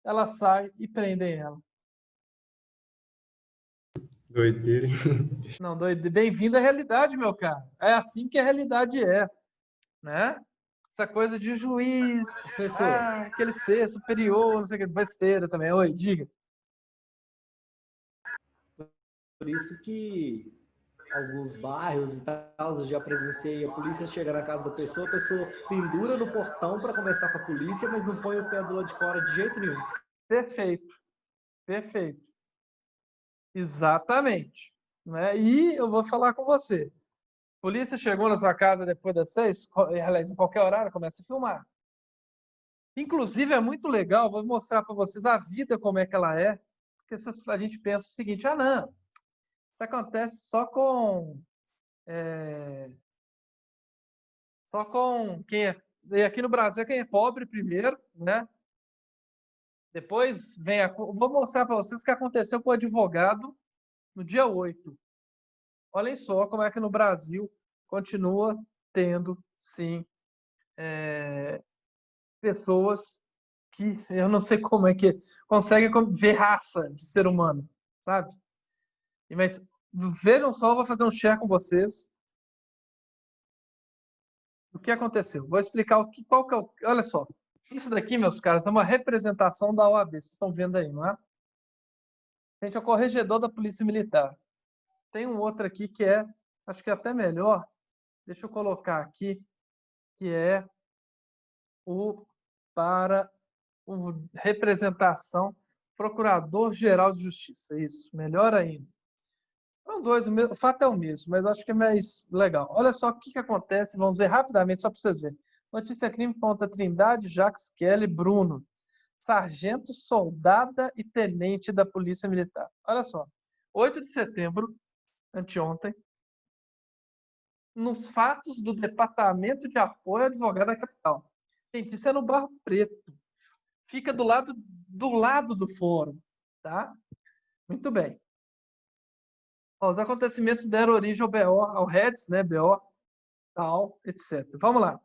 ela sai e prendem ela. Doideira. Não, doido. Bem-vindo à realidade, meu caro. É assim que a realidade é, né? Essa coisa de juiz, Professor, aquele ser superior, não sei o que, besteira também. Oi, diga. por isso que alguns bairros e tal, eu já presenciei a polícia chega na casa da pessoa, a pessoa pendura no portão para conversar com a polícia, mas não põe o pé do lado de fora de jeito nenhum. Perfeito, perfeito. Exatamente. Né? E eu vou falar com você. Polícia chegou na sua casa depois das 6, aliás, em qualquer horário, começa a filmar. Inclusive, é muito legal, vou mostrar para vocês a vida como é que ela é, porque a gente pensa o seguinte, não, isso acontece só com quem é, e aqui no Brasil é quem é pobre primeiro, né? Depois vem vou mostrar para vocês o que aconteceu com o advogado no dia 8. Olhem só como é que no Brasil continua tendo, sim, pessoas que eu não sei como é que conseguem ver raça de ser humano, sabe? Mas vejam só, eu vou fazer um share com vocês. O que aconteceu? Vou explicar qual que é o. Olha só. Isso daqui, meus caras, é uma representação da OAB. Vocês estão vendo aí, não é? Gente, é o corregedor da Polícia Militar. Tem um outro aqui que é, acho que é até melhor. Deixa eu colocar aqui, que é o para o representação Procurador-Geral de Justiça. Isso, melhor ainda. São dois, o fato é o mesmo, mas acho que é mais legal. Olha só o que acontece, vamos ver rapidamente, só para vocês verem. Notícia crime contra Trindade, Jacques, Kelly, Bruno. Sargento, soldada e tenente da Polícia Militar. Olha só. 8 de setembro, anteontem, nos fatos do Departamento de Apoio ao Advogado da Capital. Gente, isso é no Barro Preto. Fica do lado do fórum, tá? Muito bem. Os acontecimentos deram origem ao BO, ao REDS, né, BO, tal, etc. Vamos lá.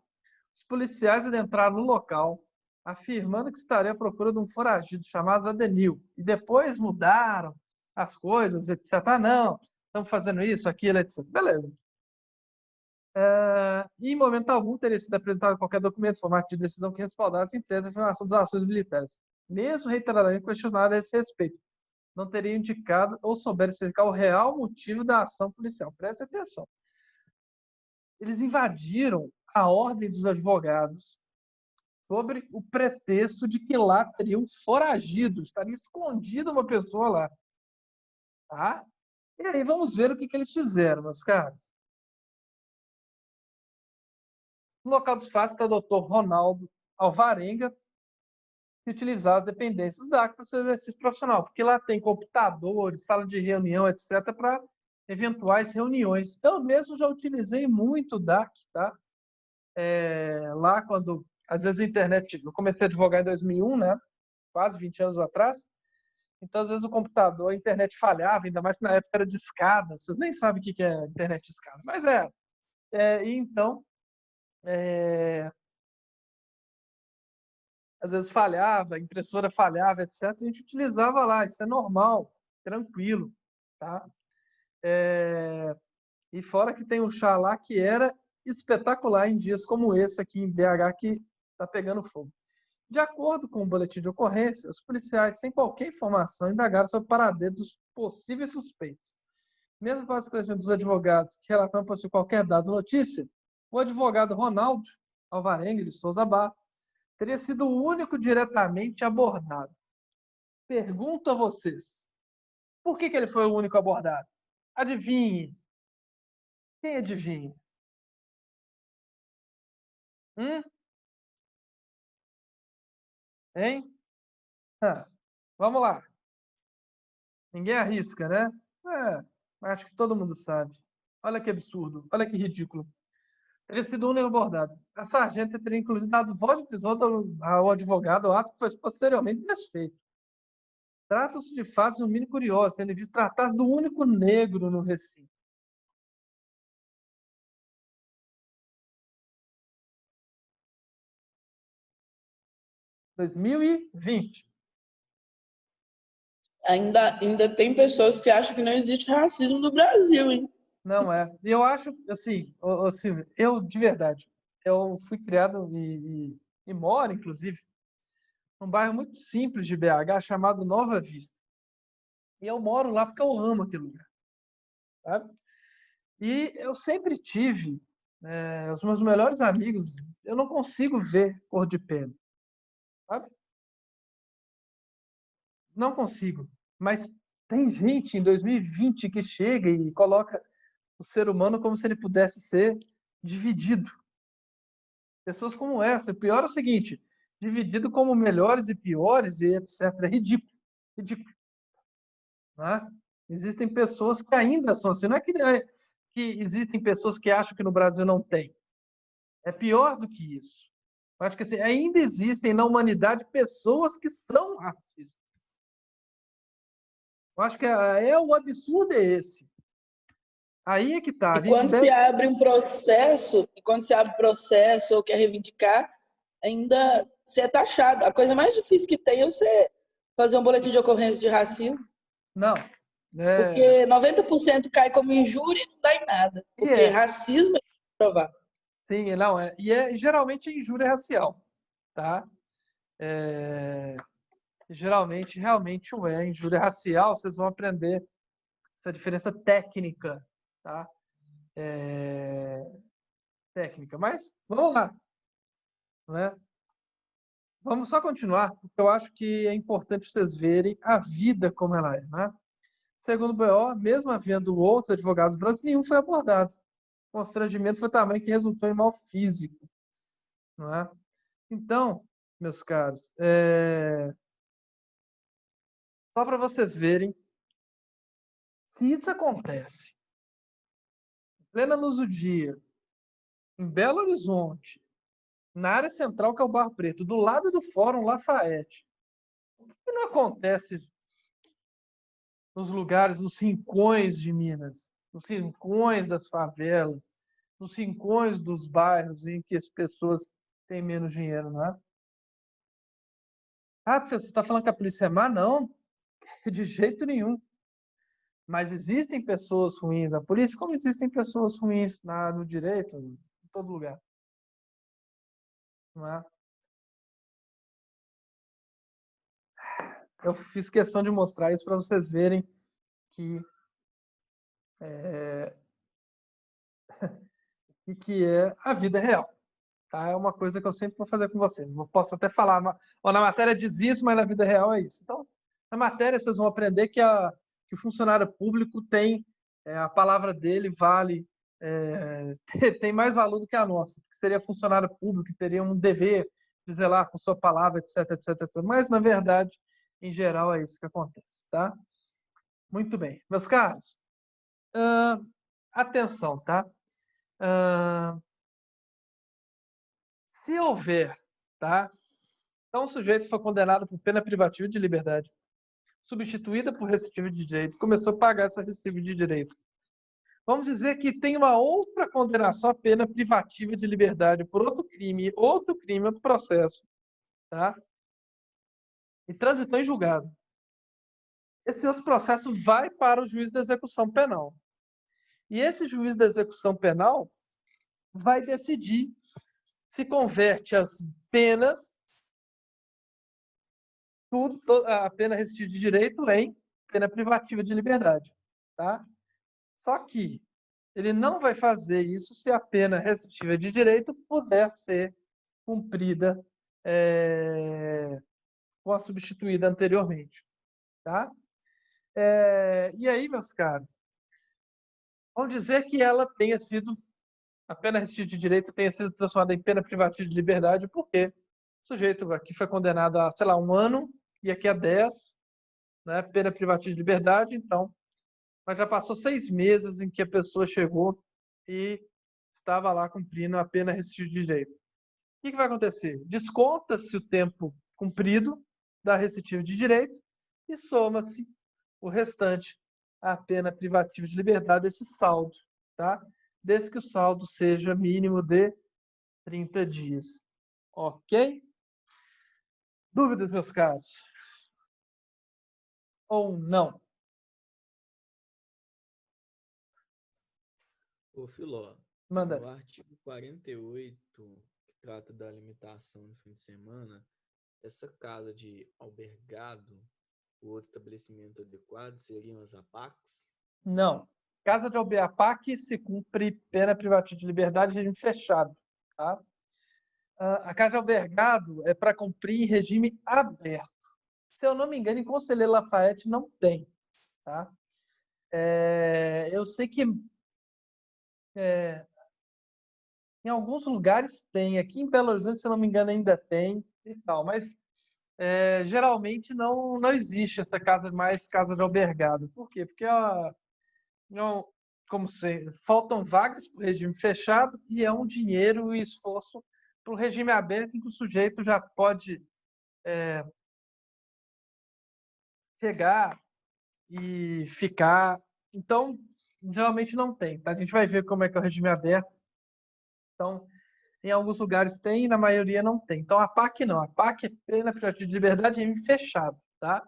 Os policiais adentraram no local, afirmando que estaria à procura de um foragido chamado Adenil. E depois mudaram as coisas, etc. Não, estamos fazendo isso, aquilo, etc. Beleza. E em momento algum teria sido apresentado qualquer documento, formato de decisão que respaldasse em tese a afirmação das ações militares. Mesmo reiteradamente questionado a esse respeito, não teria indicado ou souber explicar o real motivo da ação policial. Preste atenção. Eles invadiram a ordem dos advogados sobre o pretexto de que lá teria um foragido, estaria escondido uma pessoa lá. Tá? E aí vamos ver o que eles fizeram, meus caros. No local dos fatos está o Dr. Ronaldo Alvarenga, que utilizava as dependências da ACA para o seu exercício profissional, porque lá tem computadores, sala de reunião, etc., para eventuais reuniões. Eu mesmo já utilizei muito o DAC, tá? Lá quando, às vezes, a internet... Eu comecei a advogar em 2001, né? Quase 20 anos atrás. Então, às vezes, o computador, a internet falhava, ainda mais que na época era de escada. Vocês nem sabem o que é internet de escada. Mas e então, às vezes falhava, a impressora falhava, etc. A gente utilizava lá, isso é normal, tranquilo, tá? E fora que tem um chá lá que era espetacular em dias como esse aqui em BH que está pegando fogo. De acordo com o boletim de ocorrência, os policiais, sem qualquer informação, indagaram sobre o paradeiro dos possíveis suspeitos. Mesmo após o esclarecimento dos advogados que relataram possuir qualquer dado ou notícia, o advogado Ronaldo Alvarenga de Souza Bastos teria sido o único diretamente abordado. Pergunto a vocês, por que ele foi o único abordado? Adivinhe. Quem adivinha? Hum? Hein? Vamos lá. Ninguém arrisca, né? Acho que todo mundo sabe. Olha que absurdo, olha que ridículo. Teria sido o único abordado. A sargenta teria, inclusive, dado voz de prisão ao advogado, ao ato que foi posteriormente desfeito. Trata-se de fatos no mínimo curiosos, tendo visto tratar-se do único negro no recinto. 2020. Ainda tem pessoas que acham que não existe racismo no Brasil, hein? Não é. E eu acho, assim, Silvio, eu, de verdade, eu fui criado e moro, inclusive, num bairro muito simples de BH chamado Nova Vista. E eu moro lá porque eu amo aquele lugar, sabe? E eu sempre tive, os meus melhores amigos, eu não consigo ver cor de pele, sabe? Não consigo. Mas tem gente em 2020 que chega e coloca o ser humano como se ele pudesse ser dividido. Pessoas como essa. O pior é o seguinte, dividido como melhores e piores e etc. É ridículo. Ridículo. Né? Existem pessoas que ainda são assim. Não é que existem pessoas que acham que no Brasil não tem. É pior do que isso. Eu acho que assim, ainda existem na humanidade pessoas que são racistas. Eu acho que o absurdo é esse. Aí é que tá. E quando se abre um processo, ou quer reivindicar, ainda você é taxado. A coisa mais difícil que tem é você fazer um boletim de ocorrência de racismo. Não. Porque 90% cai como injúria e não dá em nada. Porque racismo é provar. Sim, não é. E geralmente é injúria racial, tá? Geralmente, realmente o é. Injúria racial, vocês vão aprender essa diferença técnica, tá? Técnica. Mas, vamos lá. Não é? Vamos só continuar, porque eu acho que é importante vocês verem a vida como ela é, né? Segundo o BO, mesmo havendo outros advogados brancos, nenhum foi abordado. O constrangimento foi tamanho que resultou em mal físico, não é? Então, meus caros, só para vocês verem, se isso acontece, em plena luz do dia, em Belo Horizonte, na área central, que é o Barro Preto, do lado do Fórum Lafayette, o que não acontece nos lugares, nos rincões de Minas, nos rincões das favelas, nos rincões dos bairros em que as pessoas têm menos dinheiro, não é? Ah, você está falando que a polícia é má? Não, de jeito nenhum. Mas existem pessoas ruins na polícia, como existem pessoas ruins no direito, em todo lugar. Não é? Eu fiz questão de mostrar isso para vocês verem que que é a vida real. Tá? É uma coisa que eu sempre vou fazer com vocês. Eu posso até falar, na matéria diz isso, mas na vida real é isso. Então, na matéria vocês vão aprender que o funcionário público tem, a palavra dele vale, tem mais valor do que a nossa, porque seria funcionário público, teria um dever de zelar por sua palavra, etc, etc, etc. Mas, na verdade, em geral, é isso que acontece. Tá? Muito bem. Meus caros, atenção, tá? Se houver, tá? Então, o sujeito foi condenado por pena privativa de liberdade, substituída por restritiva de direito, começou a pagar essa restritiva de direito. Vamos dizer que tem uma outra condenação à pena privativa de liberdade por outro crime, outro processo, tá? E transitou em julgado. Esse outro processo vai para o juiz da execução penal. E esse juiz da execução penal vai decidir se converte as penas, a pena restritiva de direito em pena privativa de liberdade, tá? Só que ele não vai fazer isso se a pena restritiva de direito puder ser cumprida ou a substituída anteriormente, tá? E aí, meus caros, vamos dizer que ela tenha sido, a pena restritiva de direito tenha sido transformada em pena privativa de liberdade, porque o sujeito aqui foi condenado a, sei lá, 1 ano e aqui a 10, né, pena privativa de liberdade, então, mas já passou 6 meses em que a pessoa chegou e estava lá cumprindo a pena restritiva de direito. O que vai acontecer? Desconta-se o tempo cumprido da restritiva de direito e soma-se o restante à pena privativa de liberdade, esse saldo, tá? Desde que o saldo seja mínimo de 30 dias. Ok? Dúvidas, meus caros? Ou não? Ô, Filó, Manda. no artigo 48, que trata da limitação no fim de semana, essa casa de albergado, o outro estabelecimento adequado seriam as APACs? Não. Casa de APAC se cumpre pena privativa de liberdade em regime fechado. Tá? A casa de albergado é para cumprir em regime aberto. Se eu não me engano, em Conselheiro Lafayette não tem. Tá? Eu sei que em alguns lugares tem. Aqui em Belo Horizonte, se eu não me engano, ainda tem e tal. Mas geralmente não existe essa casa de albergado. Por quê? Porque não, faltam vagas para o regime fechado e é um dinheiro e esforço para o regime aberto em que o sujeito já pode chegar e ficar. Então, geralmente não tem. Tá? A gente vai ver como é que é o regime aberto. Então, em alguns lugares tem, na maioria não tem. Então, a PAC não. A PAC é pena privativa de liberdade em regime fechado. Tá?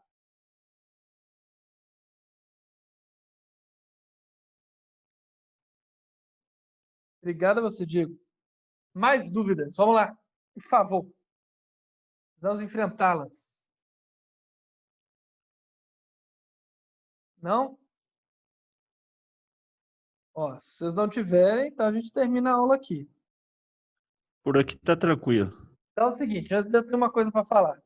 Obrigado a você, Diego. Mais dúvidas? Vamos lá. Por favor. Vamos enfrentá-las. Não? Ó, se vocês não tiverem, então a gente termina a aula aqui. Por aqui tá tranquilo. Então é o seguinte, antes de eu ter uma coisa para falar.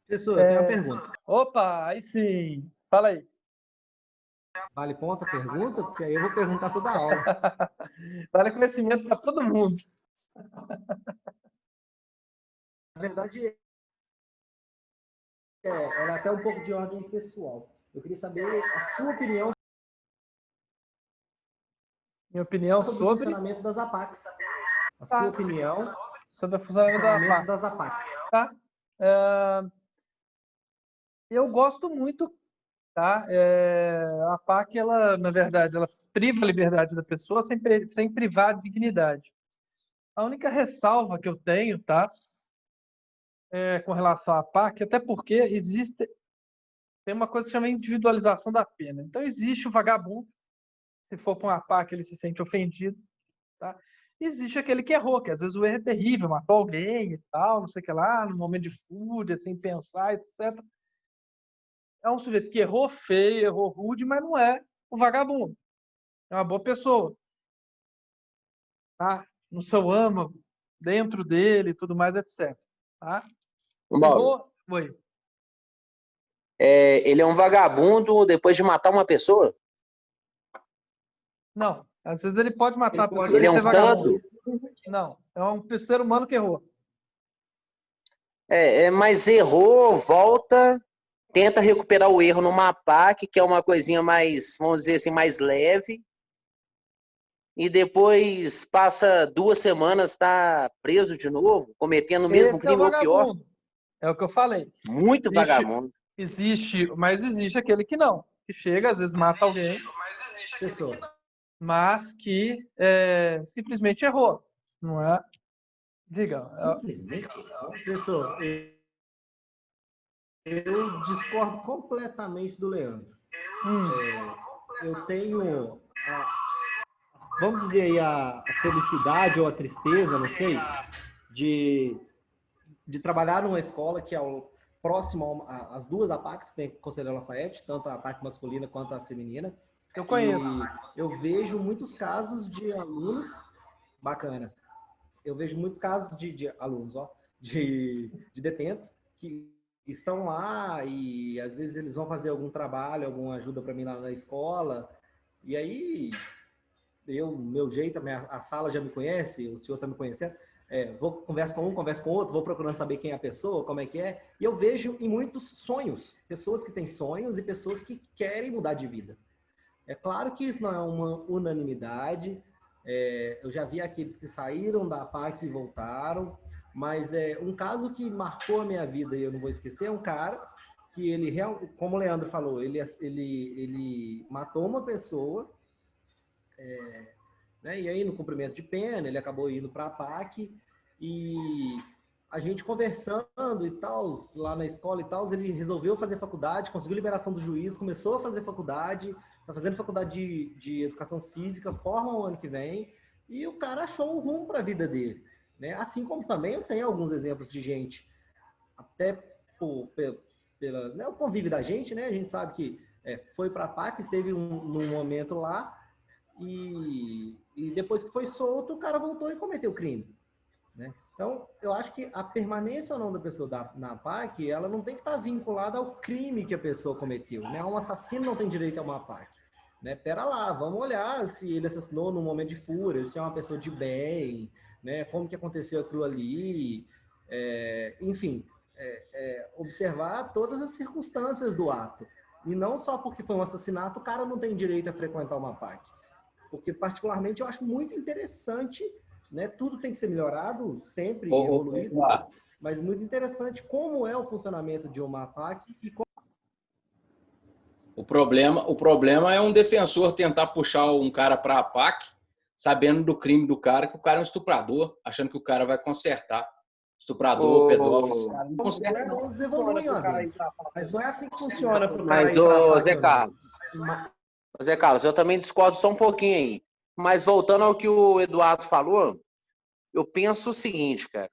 Professor, eu tenho uma pergunta. Opa, aí sim. Fala aí. Vale ponto a pergunta? Porque aí eu vou perguntar toda a aula. Vale conhecimento para todo mundo. Na verdade, ela é até um pouco de ordem pessoal. Eu queria saber a sua opinião Minha opinião sobre o sobre funcionamento das APACs. A sua opinião sobre o sobre o funcionamento da funcionamento PAC. das APACs. Tá? Eu gosto muito, tá? A PAC, ela, na verdade, ela priva a liberdade da pessoa sem privar a dignidade. A única ressalva que eu tenho, tá? Com relação à PAC, até porque tem uma coisa que chama individualização da pena. Então, existe o vagabundo, se for para uma PAC, ele se sente ofendido, tá? Existe aquele que errou, que às vezes o erro é terrível, matou alguém e tal, não sei o que lá, no momento de fúria, sem pensar, etc. É um sujeito que errou feio, errou rude, mas não é o vagabundo. É uma boa pessoa, tá? No seu âmago, dentro dele e tudo mais, etc. Tá? Ô, Mauro, Oi. ele é um vagabundo depois de matar uma pessoa? Não, às vezes ele pode matar a pessoa Ele sem é um ser vagabundo. santo? Não, é um ser humano que errou. Mas errou, volta, tenta recuperar o erro numa PAC, que é uma coisinha mais, vamos dizer assim, mais leve, e depois passa 2 semanas, está preso de novo, cometendo o mesmo Esse é o crime ou pior. vagabundo. É o que eu falei. Muito vagabundo. Mas existe aquele que não. Que chega, às vezes mata alguém, Professor, mas que simplesmente errou. Não é? Diga. simplesmente, professor, eu discordo completamente do Leandro. Eu tenho, vamos dizer aí, a felicidade ou a tristeza, não sei, de trabalhar numa escola que é próximo às duas APACs, que tem Conselheiro Lafayette, tanto a APAC masculina quanto a feminina. Eu conheço. E eu vejo muitos casos de alunos, bacana, eu vejo muitos casos de alunos, de detentos, que estão lá e às vezes eles vão fazer algum trabalho, alguma ajuda para mim lá na escola, e aí meu jeito, a sala já me conhece, o senhor está me conhecendo, vou converso com um, converso com outro, vou procurando saber quem é a pessoa, como é que é, e eu vejo em muitos sonhos, pessoas que têm sonhos e pessoas que querem mudar de vida. É claro que isso não é uma unanimidade, eu já vi aqueles que saíram da PAC e voltaram, mas um caso que marcou a minha vida e eu não vou esquecer, é um cara que como o Leandro falou, ele matou uma pessoa, né, e aí no cumprimento de pena ele acabou indo para a PAC e a gente conversando e tal, lá na escola e tal, ele resolveu fazer faculdade, conseguiu liberação do juiz, começou a fazer faculdade, tá fazendo faculdade de educação física, forma o ano que vem, e o cara achou um rumo para a vida dele, né? Assim como também eu tenho alguns exemplos de gente, até pela né, o convívio da gente, né? A gente sabe que foi para a PAC, esteve num momento lá, e depois que foi solto, o cara voltou e cometeu crime, né? Então, eu acho que a permanência ou não da pessoa na PAC, ela não tem que estar vinculada ao crime que a pessoa cometeu, né? Um assassino não tem direito a uma PAC, né? Pera lá, vamos olhar se ele assassinou num momento de fúria, se é uma pessoa de bem, né? Como que aconteceu aquilo ali, enfim, observar todas as circunstâncias do ato. E não só porque foi um assassinato, o cara não tem direito a frequentar uma PAC. Porque, particularmente, eu acho muito interessante, né? Tudo tem que ser melhorado, sempre evoluído, mas muito interessante como é o funcionamento de uma PAC e como... O problema é um defensor tentar puxar um cara para a PAC, sabendo do crime do cara, que o cara é um estuprador, achando que o cara vai consertar. Estuprador, pedófilo, cara, não conserta. Mas não é assim que funciona para o cara. Mas, Zé Carlos, Zé Carlos, eu também discordo só um pouquinho aí. Mas voltando ao que o Eduardo falou, eu penso o seguinte, cara.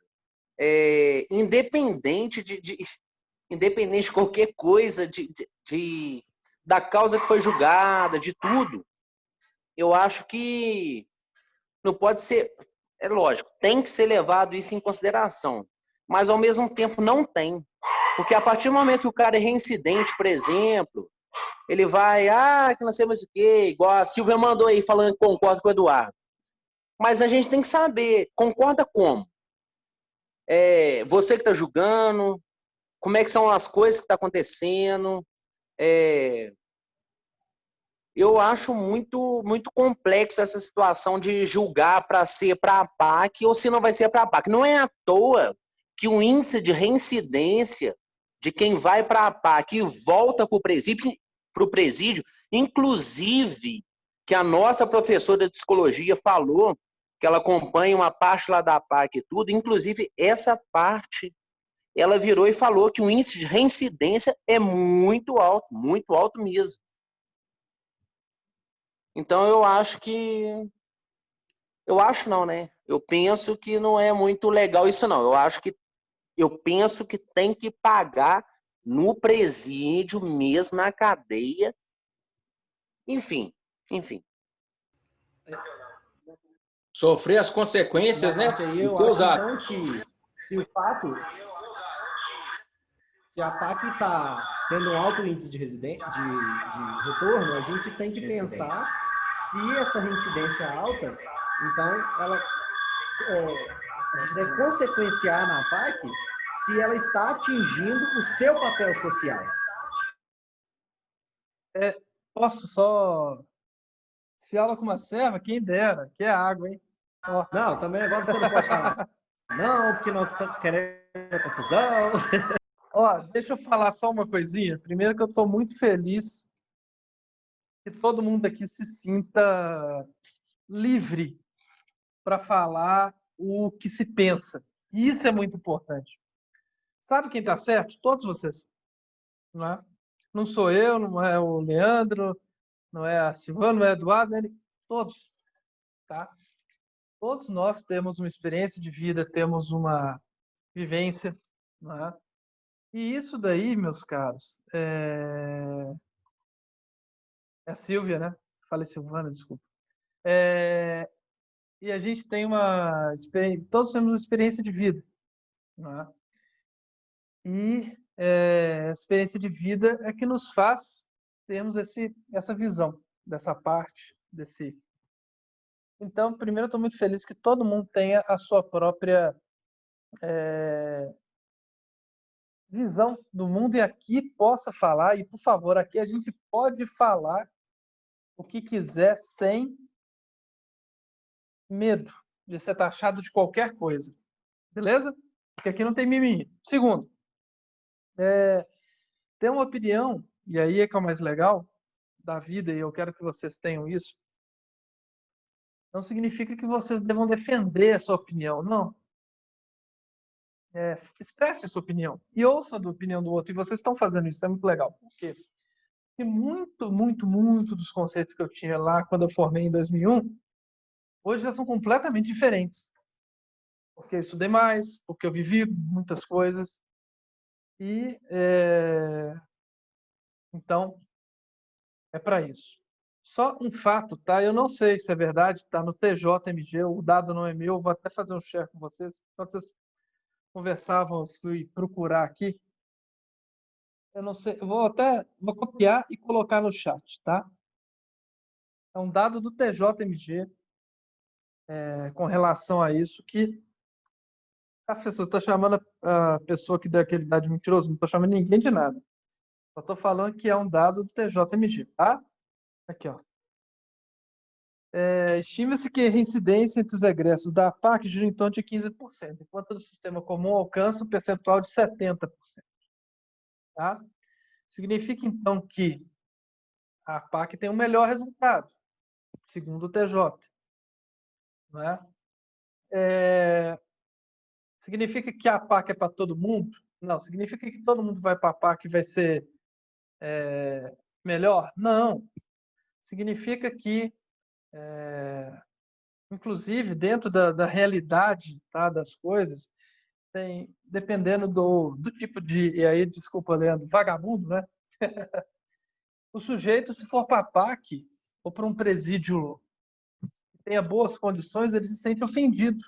Independente de qualquer coisa, da causa que foi julgada, de tudo, eu acho que não pode ser... É lógico, tem que ser levado isso em consideração. Mas, ao mesmo tempo, não tem. Porque a partir do momento que o cara é reincidente, por exemplo, ele vai, que não sei mais o quê, igual a Silvia mandou aí, falando que concorda com o Eduardo. Mas a gente tem que saber, concorda como? Você que está julgando, como é que são as coisas que estão acontecendo. Eu acho muito, muito complexo essa situação de julgar para ser para a PAC ou se não vai ser para a PAC. Não é à toa que o índice de reincidência de quem vai para a PAC e volta para o presídio, inclusive que a nossa professora de psicologia falou que ela acompanha uma parte lá da PAC e tudo, inclusive essa parte, ela virou e falou que o índice de reincidência é muito alto mesmo. Então eu acho que... Eu acho não, né? Eu penso que não é muito legal isso não. Eu penso que tem que pagar no presídio mesmo, na cadeia. Enfim. Sofrer as consequências, né? Eu acho, então, que se a PAC está tendo um alto índice de retorno, a gente tem que pensar se essa reincidência é alta, então a gente deve consequenciar na PAC se ela está atingindo o seu papel social. Posso só desfiar ela com uma serva? Quem dera, que é água, hein? Não, também agora você não pode falar. Não, porque nós estamos querendo confusão. Deixa eu falar só uma coisinha. Primeiro que eu estou muito feliz que todo mundo aqui se sinta livre para falar o que se pensa. E isso é muito importante. Sabe quem está certo? Todos vocês. Não é? Não sou eu, não é o Leandro, não é a Silvana, não é o Eduardo, todos. Tá? Todos nós temos uma experiência de vida, temos uma vivência. Não é? E isso daí, meus caros, é a Silvia, né? Falei Silvana, desculpa. E a gente tem uma experiência, todos temos uma experiência de vida. Né? E a experiência de vida é que nos faz termos essa visão dessa parte, desse... Então, primeiro, eu estou muito feliz que todo mundo tenha a sua própria visão do mundo e aqui possa falar, e por favor, aqui a gente pode falar o que quiser sem medo de ser taxado de qualquer coisa. Beleza? Porque aqui não tem mimimi. Segundo, ter uma opinião, e aí é que é o mais legal da vida, e eu quero que vocês tenham isso, não significa que vocês devam defender a sua opinião, não. expresse a sua opinião e ouça a opinião do outro. E vocês estão fazendo isso, é muito legal. Por quê? Porque muito dos conceitos que eu tinha lá quando eu formei em 2001, hoje já são completamente diferentes. Porque eu estudei mais, porque eu vivi muitas coisas. E, então, é para isso. Só um fato, tá? Eu não sei se é verdade, tá no TJMG, o dado não é meu, vou até fazer um share com vocês. Quando vocês conversavam, eu fui procurar aqui. Eu não sei, eu vou copiar e colocar no chat, tá? É um dado do TJMG com relação a isso que a pessoa está chamando a pessoa que deu aquele dado de mentiroso, não estou chamando ninguém de nada. Só estou falando que é um dado do TJMG, tá? Aqui, ó. Estima-se que a reincidência entre os egressos da APAC gira em torno de 15%, enquanto no sistema comum alcança um percentual de 70%. Tá? Significa, então, que a APAC tem um melhor resultado, segundo o TJ. Né? Significa que a APAC é para todo mundo? Não. Significa que todo mundo vai para a APAC e vai ser melhor? Não. Significa que, inclusive, dentro da realidade, tá, das coisas, dependendo do tipo de... E aí, desculpa, Leandro, vagabundo, né? O sujeito, se for para a APAC ou para um presídio que tenha boas condições, ele se sente ofendido.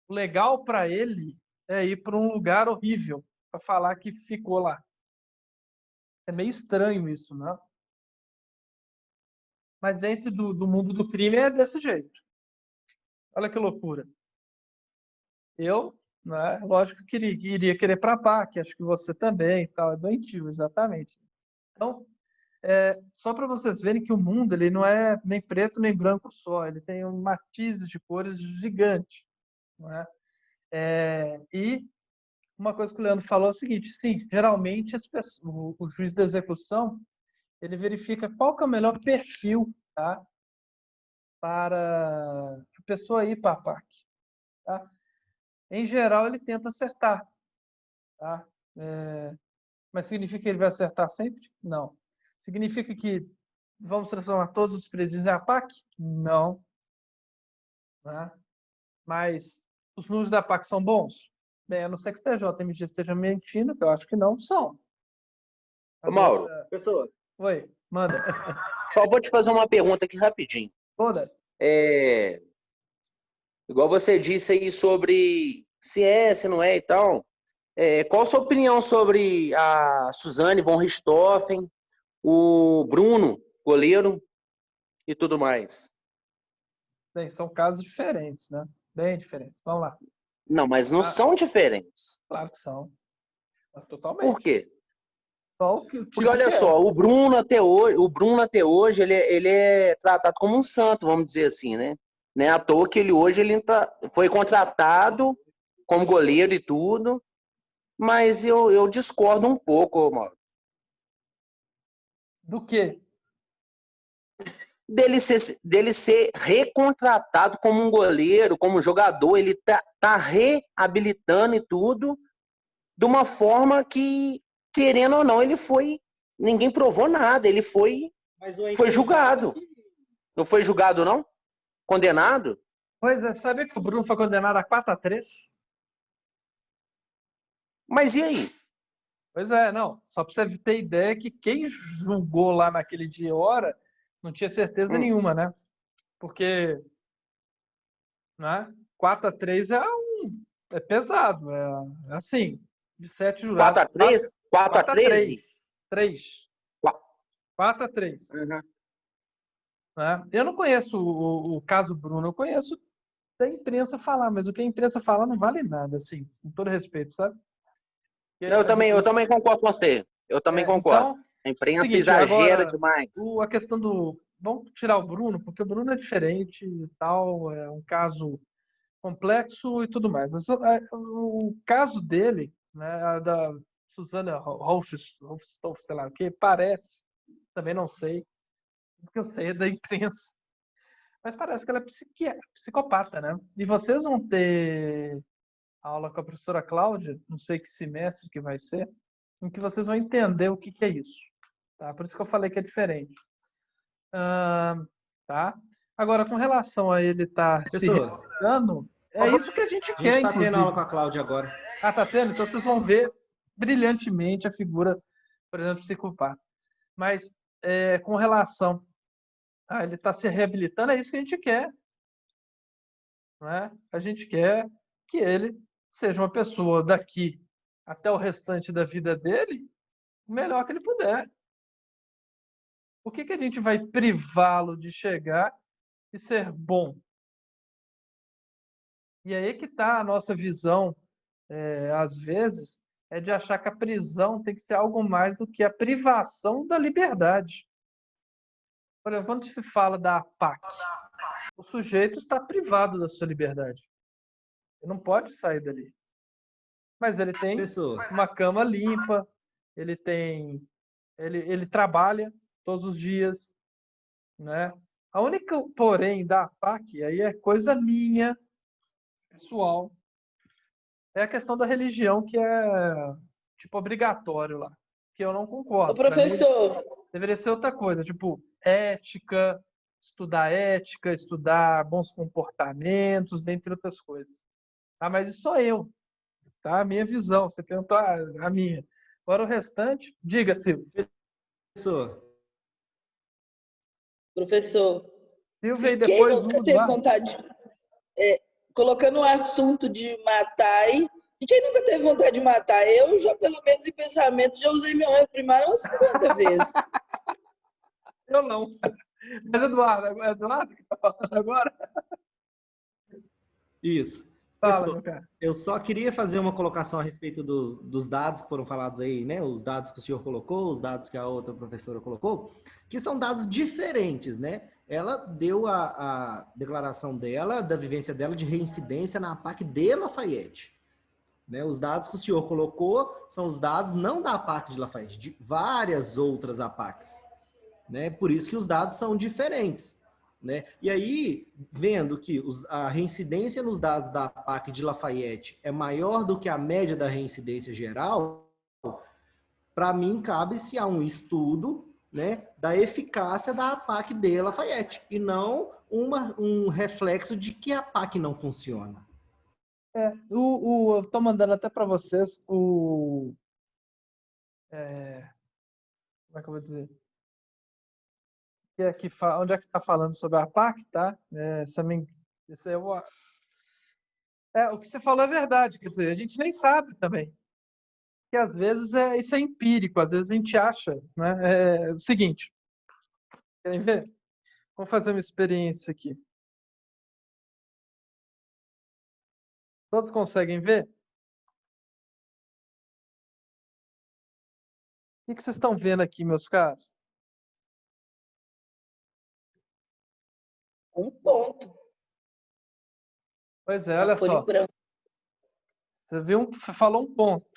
O legal para ele é ir para um lugar horrível, para falar que ficou lá. É meio estranho isso, né? Mas dentro do mundo do crime é desse jeito. Olha que loucura. Eu, né, lógico que iria querer para a PAC, acho que você também, tal, é doentio, exatamente. Então, só para vocês verem que o mundo ele não é nem preto nem branco só, ele tem um matiz de cores gigante. Não é? E uma coisa que o Leandro falou é o seguinte, sim, geralmente o juiz da execução ele verifica qual que é o melhor perfil, tá, para a pessoa ir para a PAC. Tá? Em geral, ele tenta acertar. Tá? Mas significa que ele vai acertar sempre? Não. Significa que vamos transformar todos os presídios em APAC? Não. Né? Mas os números da APAC são bons? Bem, a não ser que o TJMG esteja mentindo, que eu acho que não são. Ô, Mauro, Pessoa. Oi, manda. Só vou te fazer uma pergunta aqui rapidinho. Toda. Igual você disse aí sobre se não é e tal. Qual a sua opinião sobre a Suzane von Richthofen, o Bruno, goleiro e tudo mais? Bem, são casos diferentes, né? Bem diferentes. Vamos lá. Não, mas não são diferentes. Claro que são. Totalmente. Por quê? Só o que, porque olha só, o Bruno até hoje, ele é tratado como um santo, vamos dizer assim, né? Não é à toa que ele foi contratado como goleiro e tudo, mas eu discordo um pouco, Mauro. Do quê? Dele ser recontratado como um goleiro, como um jogador, ele tá reabilitando e tudo de uma forma que, querendo ou não, ninguém provou nada, ele foi julgado. Não foi julgado, não? Condenado? Pois é, sabe que o Bruno foi condenado a 4-3? Mas e aí? Pois é, não. Só para você ter ideia que quem julgou lá naquele dia e hora não tinha certeza nenhuma, né? Porque, né? 4-3 é pesado. É assim, de 7 jurados. 4-3? 4-13? 3. 4-3. Uhum. Né? Eu não conheço o caso Bruno, eu conheço da imprensa falar, mas o que a imprensa fala não vale nada, assim, com todo respeito, sabe? Eu também concordo com você. Eu também concordo. Então, a imprensa seguinte, exagera agora, demais. A questão do... Vamos tirar o Bruno, porque o Bruno é diferente e tal, é um caso complexo e tudo mais. Mas, o caso dele, né, da Susana Hochstoff, sei lá o que, parece, também não sei, o que eu sei é da imprensa, mas parece que ela é psicopata, né? E vocês vão ter a aula com a professora Cláudia, não sei que semestre que vai ser, em que vocês vão entender o que que é isso. Tá? Por isso que eu falei que é diferente. Tá? Agora, com relação a ele estar se Professor, realizando, é isso que a gente a quer, gente está tendo inclusive. aula com a Cláudia agora. Ah, tá tendo? Então vocês vão ver brilhantemente a figura, por exemplo, psicopata. Mas com relação a ele estar se reabilitando, é isso que a gente quer. Não é? A gente quer que ele seja uma pessoa daqui até o restante da vida dele o melhor que ele puder. Por que que a gente vai privá-lo de chegar e ser bom? E aí que está a nossa visão, às vezes, é de achar que a prisão tem que ser algo mais do que a privação da liberdade. Por exemplo, quando se fala da APAC, o sujeito está privado da sua liberdade. Ele não pode sair dali. Mas ele tem Professor, uma cama limpa, ele trabalha todos os dias, né? A única, porém, da APAC, aí é coisa minha, pessoal, é a questão da religião, que é, tipo, obrigatório lá, que eu não Ô, concordo. Para mim, professor, deveria ser outra coisa, tipo, ética, estudar bons comportamentos, dentre outras coisas. Tá? Mas isso sou eu, tá? A minha visão. Você perguntou a minha. Agora o restante, diga, Silvio. professor, professor, Silvio e e quem depois o nunca teve Eduardo. vontade, colocando um assunto de matar e quem nunca teve vontade de matar? Eu já, pelo menos em pensamento, já usei meu réu primário umas 50 vezes. Eu não. Mas Eduardo que está falando agora? isso. Fala, Professor, meu cara. eu só queria fazer uma colocação a respeito dos dados que foram falados aí, né? Os dados que o senhor colocou, os dados que a outra professora colocou, que são dados diferentes, né? Ela deu a declaração dela, da vivência dela de reincidência na APAC de Lafayette. Né? Os dados que o senhor colocou são os dados não da APAC de Lafayette, de várias outras APACs. Né? Por isso que os dados são diferentes. Né? E aí, vendo que a reincidência nos dados da APAC de Lafayette é maior do que a média da reincidência geral, para mim cabe-se a um estudo, né, da eficácia da APAC de Lafayette, e não um reflexo de que a APAC não funciona. Eu estou mandando até para vocês como é que eu vou dizer? Onde é que está falando sobre a APAC, tá? Isso é o que você falou é verdade, quer dizer, a gente nem sabe também. Que às vezes isso é empírico, às vezes a gente acha, né? É o seguinte, querem ver? Vamos fazer uma experiência aqui. Todos conseguem ver? O que vocês estão vendo aqui, meus caros? Um ponto. Pois é, Uma olha folha só. em branco. Você falou um ponto.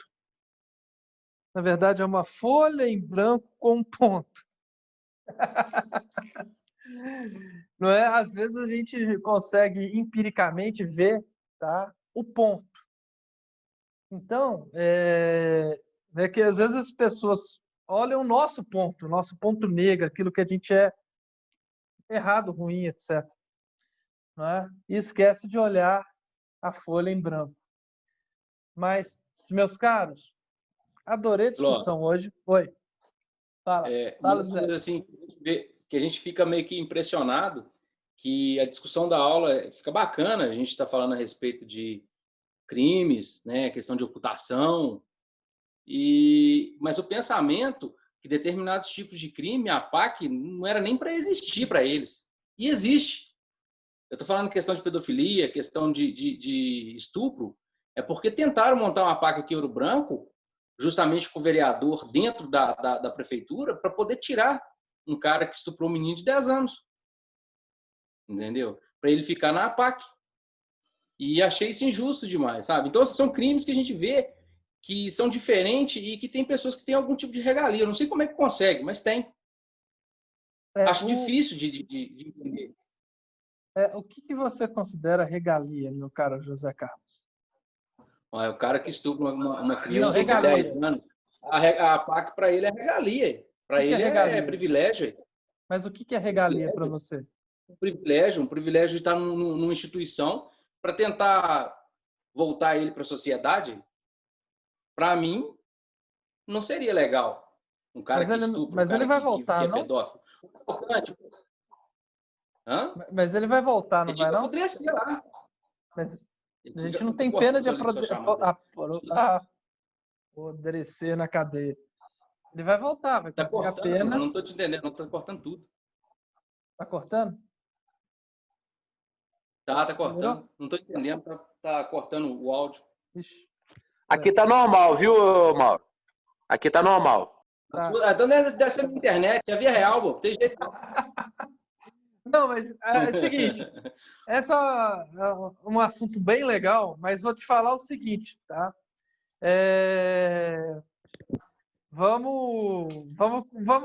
Na verdade, é uma folha em branco com um ponto. Não é? Às vezes a gente consegue empiricamente ver, tá, o ponto. Então, é que às vezes as pessoas olham o nosso ponto negro, aquilo que a gente é errado, ruim, etc. Não é? E esquece de olhar a folha em branco. Mas, meus caros, adorei a discussão hoje. Oi. Fala, Uma Zé. coisa assim, que a gente fica meio que impressionado, que a discussão da aula fica bacana, a gente está falando a respeito de crimes, né, questão de ocultação, mas o pensamento que determinados tipos de crime, a PAC, não era nem para existir para eles. E existe. Eu estou falando questão de pedofilia, questão de estupro, é porque tentaram montar uma PAC aqui em Ouro Branco, justamente com o vereador dentro da prefeitura, para poder tirar um cara que estuprou um menino de 10 anos. Entendeu? Para ele ficar na APAC. E achei isso injusto demais, sabe? Então, são crimes que a gente vê que são diferentes e que tem pessoas que têm algum tipo de regalia. Eu não sei como é que consegue, mas tem. Acho difícil de entender. O que você considera regalia, meu caro José Carlos? Olha, o cara que estupra uma criança Não, de regalia. 10 anos, a PAC para ele é regalia. Para O que é ele é regalia? privilégio. Mas o que é regalia para você? Um privilégio de estar numa instituição para tentar voltar ele para a sociedade. Para mim, não seria legal. Um cara Mas que ele, estupra, mas um cara ele vai que voltar, é não? pedófilo. É importante. Hã? Mas ele vai voltar, não Ele vai, vai não? apodrecer lá. Mas a Ele gente não fica tem pena de cortando sua chamada. apodrecer na cadeia. Ele vai voltar, vai Tá cumprir a cortando, pena. eu não tô te entendendo, não tá cortando tudo. Tá cortando? Tá cortando. Melhorou? Não tô entendendo, tá cortando o áudio. Ixi. Aqui tá normal, viu, Mauro? Aqui tá normal. Tá. Então deve ser na internet, é via real, pô. Tem jeito não. Não, mas é o seguinte, essa é um assunto bem legal, mas vou te falar o seguinte, tá? Vamos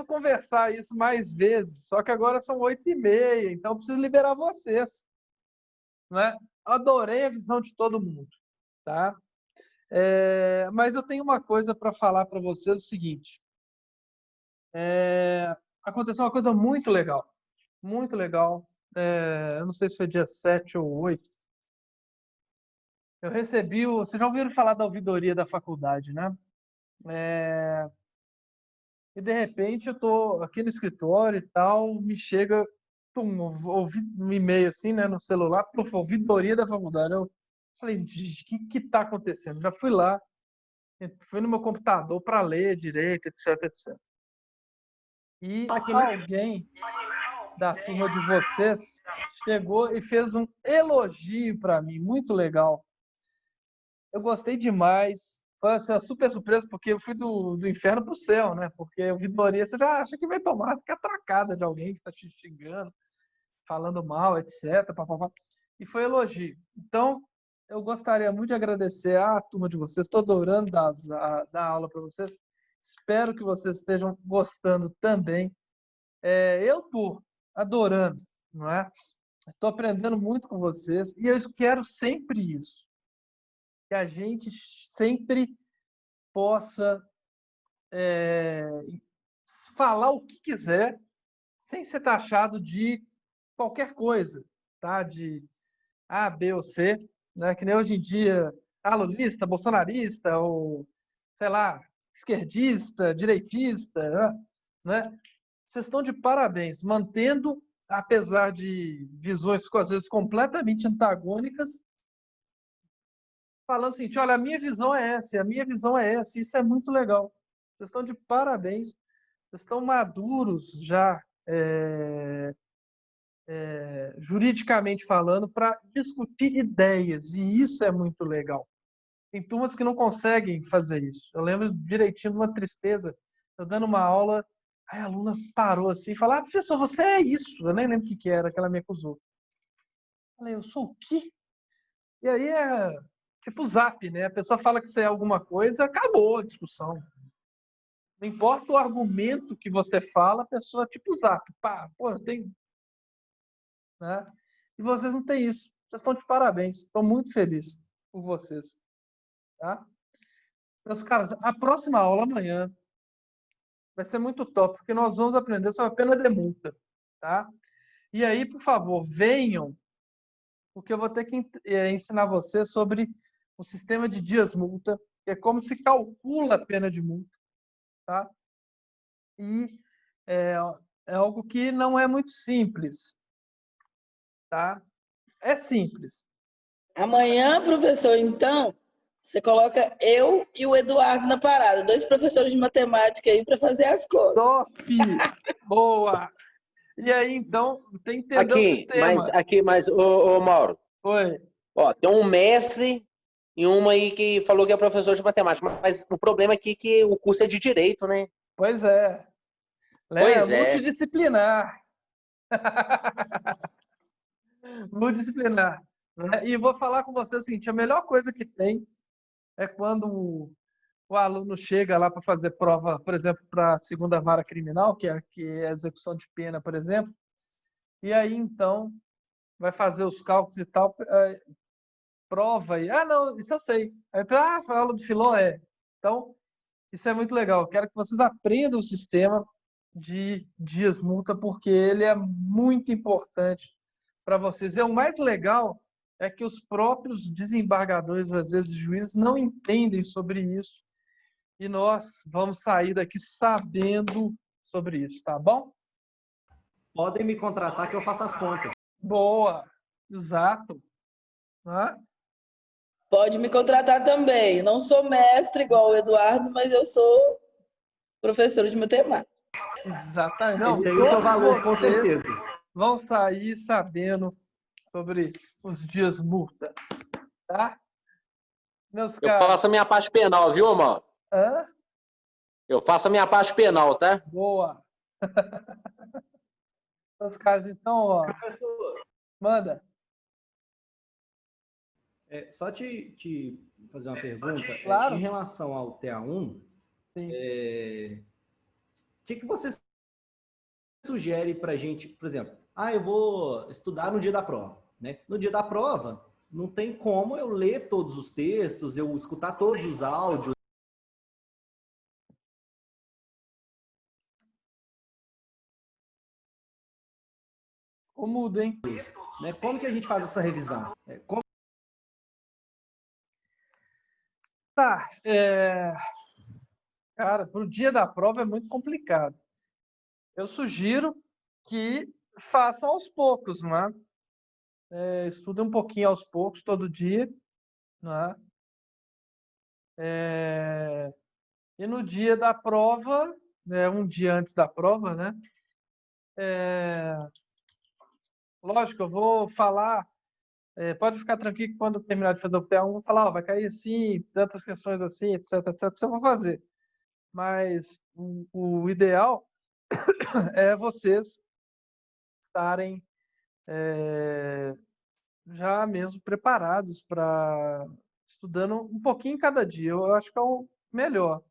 conversar isso mais vezes, só que agora são 8h30, então eu preciso liberar vocês, né? Adorei a visão de todo mundo, tá? Mas eu tenho uma coisa para falar para vocês, o seguinte. Aconteceu uma coisa muito legal. Muito legal. Eu não sei se foi dia 7 ou 8. Eu recebi Vocês já ouviram falar da ouvidoria da faculdade, né? E de repente eu tô aqui no escritório e tal, me chega ouvi um e-mail assim, né, no celular, ouvidoria da faculdade. Eu falei, o que tá acontecendo? Já fui lá, fui no meu computador para ler direito, etc, etc. E alguém da turma de vocês chegou e fez um elogio para mim, muito legal. Eu gostei demais. Foi assim, uma super surpresa, porque eu fui do inferno pro céu, né? Porque a ouvidoria, você já acha que vai tomar, fica atracada de alguém que está te xingando, falando mal, etc. Papapá. E foi elogio. Então, eu gostaria muito de agradecer à turma de vocês. Estou adorando dar aula para vocês. Espero que vocês estejam gostando também. Eu estou adorando, não é? Estou aprendendo muito com vocês e eu quero sempre isso. Que a gente sempre possa falar o que quiser sem ser taxado de qualquer coisa, tá? De A, B ou C, né? Que nem hoje em dia, lulista, bolsonarista, ou, sei lá, esquerdista, direitista, né? Vocês estão de parabéns, mantendo, apesar de visões, às vezes, completamente antagônicas, falando assim, olha, a minha visão é essa, a minha visão é essa, isso é muito legal. Vocês estão de parabéns, vocês estão maduros já, juridicamente falando, para discutir ideias, e isso é muito legal. Tem turmas que não conseguem fazer isso. Eu lembro direitinho de uma tristeza, eu dando uma aula, aí a aluna parou assim e falou, professor, você é isso. Eu nem lembro o que era que ela me acusou. Eu falei, eu sou o quê? E aí tipo zap, né? A pessoa fala que você é alguma coisa, acabou a discussão. Não importa o argumento que você fala, a pessoa tipo zap. Pá, pô, tem... Né? E vocês não têm isso. Vocês estão de parabéns. Estou muito feliz por vocês. Tá? Meus caras, a próxima aula amanhã vai ser muito top, porque nós vamos aprender sobre a pena de multa. Tá? E aí, por favor, venham, porque eu vou ter que ensinar vocês sobre o sistema de dias multa, que é como se calcula a pena de multa. Tá? E é algo que não é muito simples. Tá? É simples. Amanhã, professor, então, você coloca eu e o Eduardo na parada, 2 professores de matemática aí para fazer as contas. Top! Boa! E aí, então, tem que entender o sistema. Mas, ô Mauro. Oi. Ó, tem um mestre e uma aí que falou que é professor de matemática, mas o problema aqui é que o curso é de direito, né? Pois é. Multidisciplinar. Multidisciplinar. Né? E vou falar com você o seguinte, a melhor coisa que tem é quando o aluno chega lá para fazer prova, por exemplo, para a segunda vara criminal, que é a execução de pena, por exemplo, e aí, então, vai fazer os cálculos e tal. prova e, não, isso eu sei. Aí, foi aula de filô, Então, isso é muito legal. Eu quero que vocês aprendam o sistema de dias multa, porque ele é muito importante para vocês. E o mais legal é que os próprios desembargadores, às vezes juízes, não entendem sobre isso. E nós vamos sair daqui sabendo sobre isso, tá bom? Podem me contratar que eu faço as contas. Boa, exato. Pode me contratar também. Não sou mestre igual o Eduardo, mas eu sou professora de matemática. Exatamente. Não, tem o seu valor, com certeza. Vão sair sabendo sobre os dias multa, tá? Meus Eu caros. faço a minha parte penal, viu, Mauro? Hã? Eu faço a minha parte penal, tá? Boa. Meus caros, então, ó. Professor, Manda. só te fazer uma pergunta. Claro. Em relação ao TA1, o que você sugere para a gente, por exemplo, eu vou estudar no dia da prova, né? No dia da prova, não tem como eu ler todos os textos, eu escutar todos os áudios. Ficou mudo, hein? Né? Como que a gente faz essa revisão? Tá. Cara, pro dia da prova é muito complicado. Eu sugiro que façam aos poucos, né? Estudem um pouquinho aos poucos, todo dia, né? E no dia da prova, um dia antes da prova, né? Lógico, eu vou falar, pode ficar tranquilo que quando eu terminar de fazer o TA1, eu vou falar, vai cair assim, tantas questões assim, etc, etc, isso eu vou fazer. Mas o ideal é vocês estarem já mesmo preparados para estudando um pouquinho cada dia. Eu acho que é o melhor.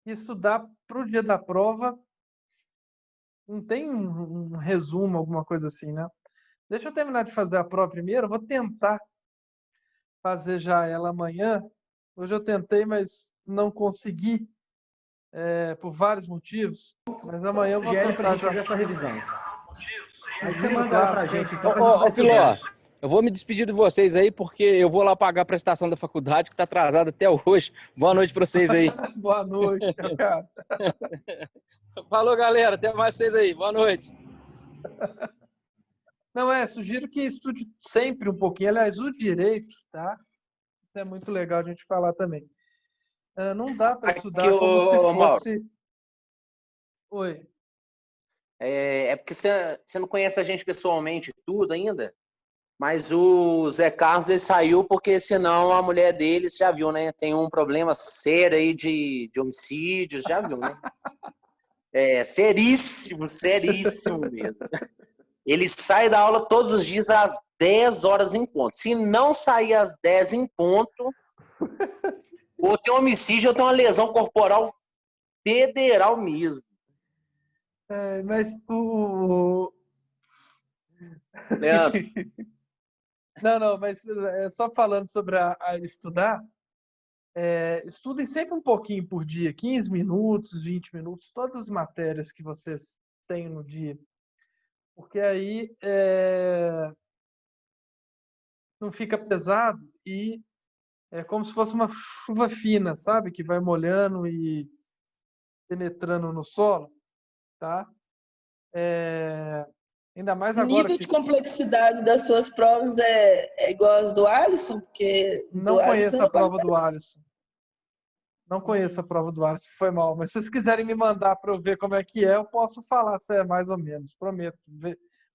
E estudar para o dia da prova não tem um resumo, alguma coisa assim, né? Deixa eu terminar de fazer a prova primeiro. Eu vou tentar fazer já ela amanhã. Hoje eu tentei, mas não consegui, por vários motivos. Mas amanhã eu vou Sugere para a tentar gente fazer essa revisão. Aí você manda claro, para a sim. gente. Então, Ô, Filó, eu vou me despedir de vocês aí, porque eu vou lá pagar a prestação da faculdade, que tá atrasada até hoje. Boa noite para vocês aí. Boa noite, meu cara. Falou, galera. Até mais vocês aí. Boa noite. Não, sugiro que estude sempre um pouquinho. Aliás, o direito, tá? Isso é muito legal a gente falar também. Não dá para estudar como se fosse... Oi. É porque você não conhece a gente pessoalmente tudo ainda, mas o Zé Carlos ele saiu porque senão a mulher dele, você já viu, né? Tem um problema sério aí de homicídios, já viu, né? Seríssimo mesmo. Ele sai da aula todos os dias às 10 horas em ponto. Se não sair às 10 em ponto, ou tem um homicídio ou tem uma lesão corporal federal mesmo. Mas Leandro. Não, mas só falando sobre a estudar, estudem sempre um pouquinho por dia, 15 minutos, 20 minutos, todas as matérias que vocês têm no dia. Porque aí não fica pesado e é como se fosse uma chuva fina, sabe? Que vai molhando e penetrando no solo, tá? Ainda mais O agora nível de complexidade das suas provas é igual às do Alisson? Porque não conheço a prova do Alisson. Não conheço a prova do Alisson, foi mal. Mas se vocês quiserem me mandar para eu ver como é que eu posso falar se é mais ou menos, prometo.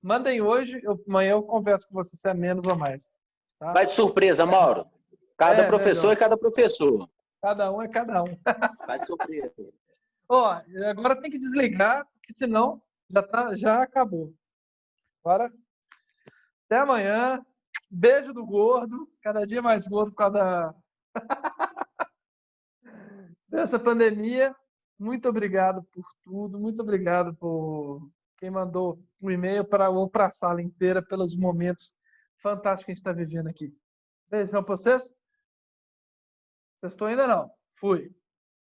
Mandem hoje, amanhã eu converso com vocês se é menos ou mais. Tá? Vai de surpresa, Mauro. Cada professor melhor. É cada professor. Cada um é cada um. Vai de surpresa. Agora tem que desligar, porque senão já acabou. Agora, até amanhã. Beijo do gordo. Cada dia mais gordo por causa dessa pandemia. Muito obrigado por tudo. Muito obrigado por quem mandou um e-mail para a sala inteira pelos momentos fantásticos que a gente está vivendo aqui. Beijão pra vocês. Vocês estão ainda não? Fui.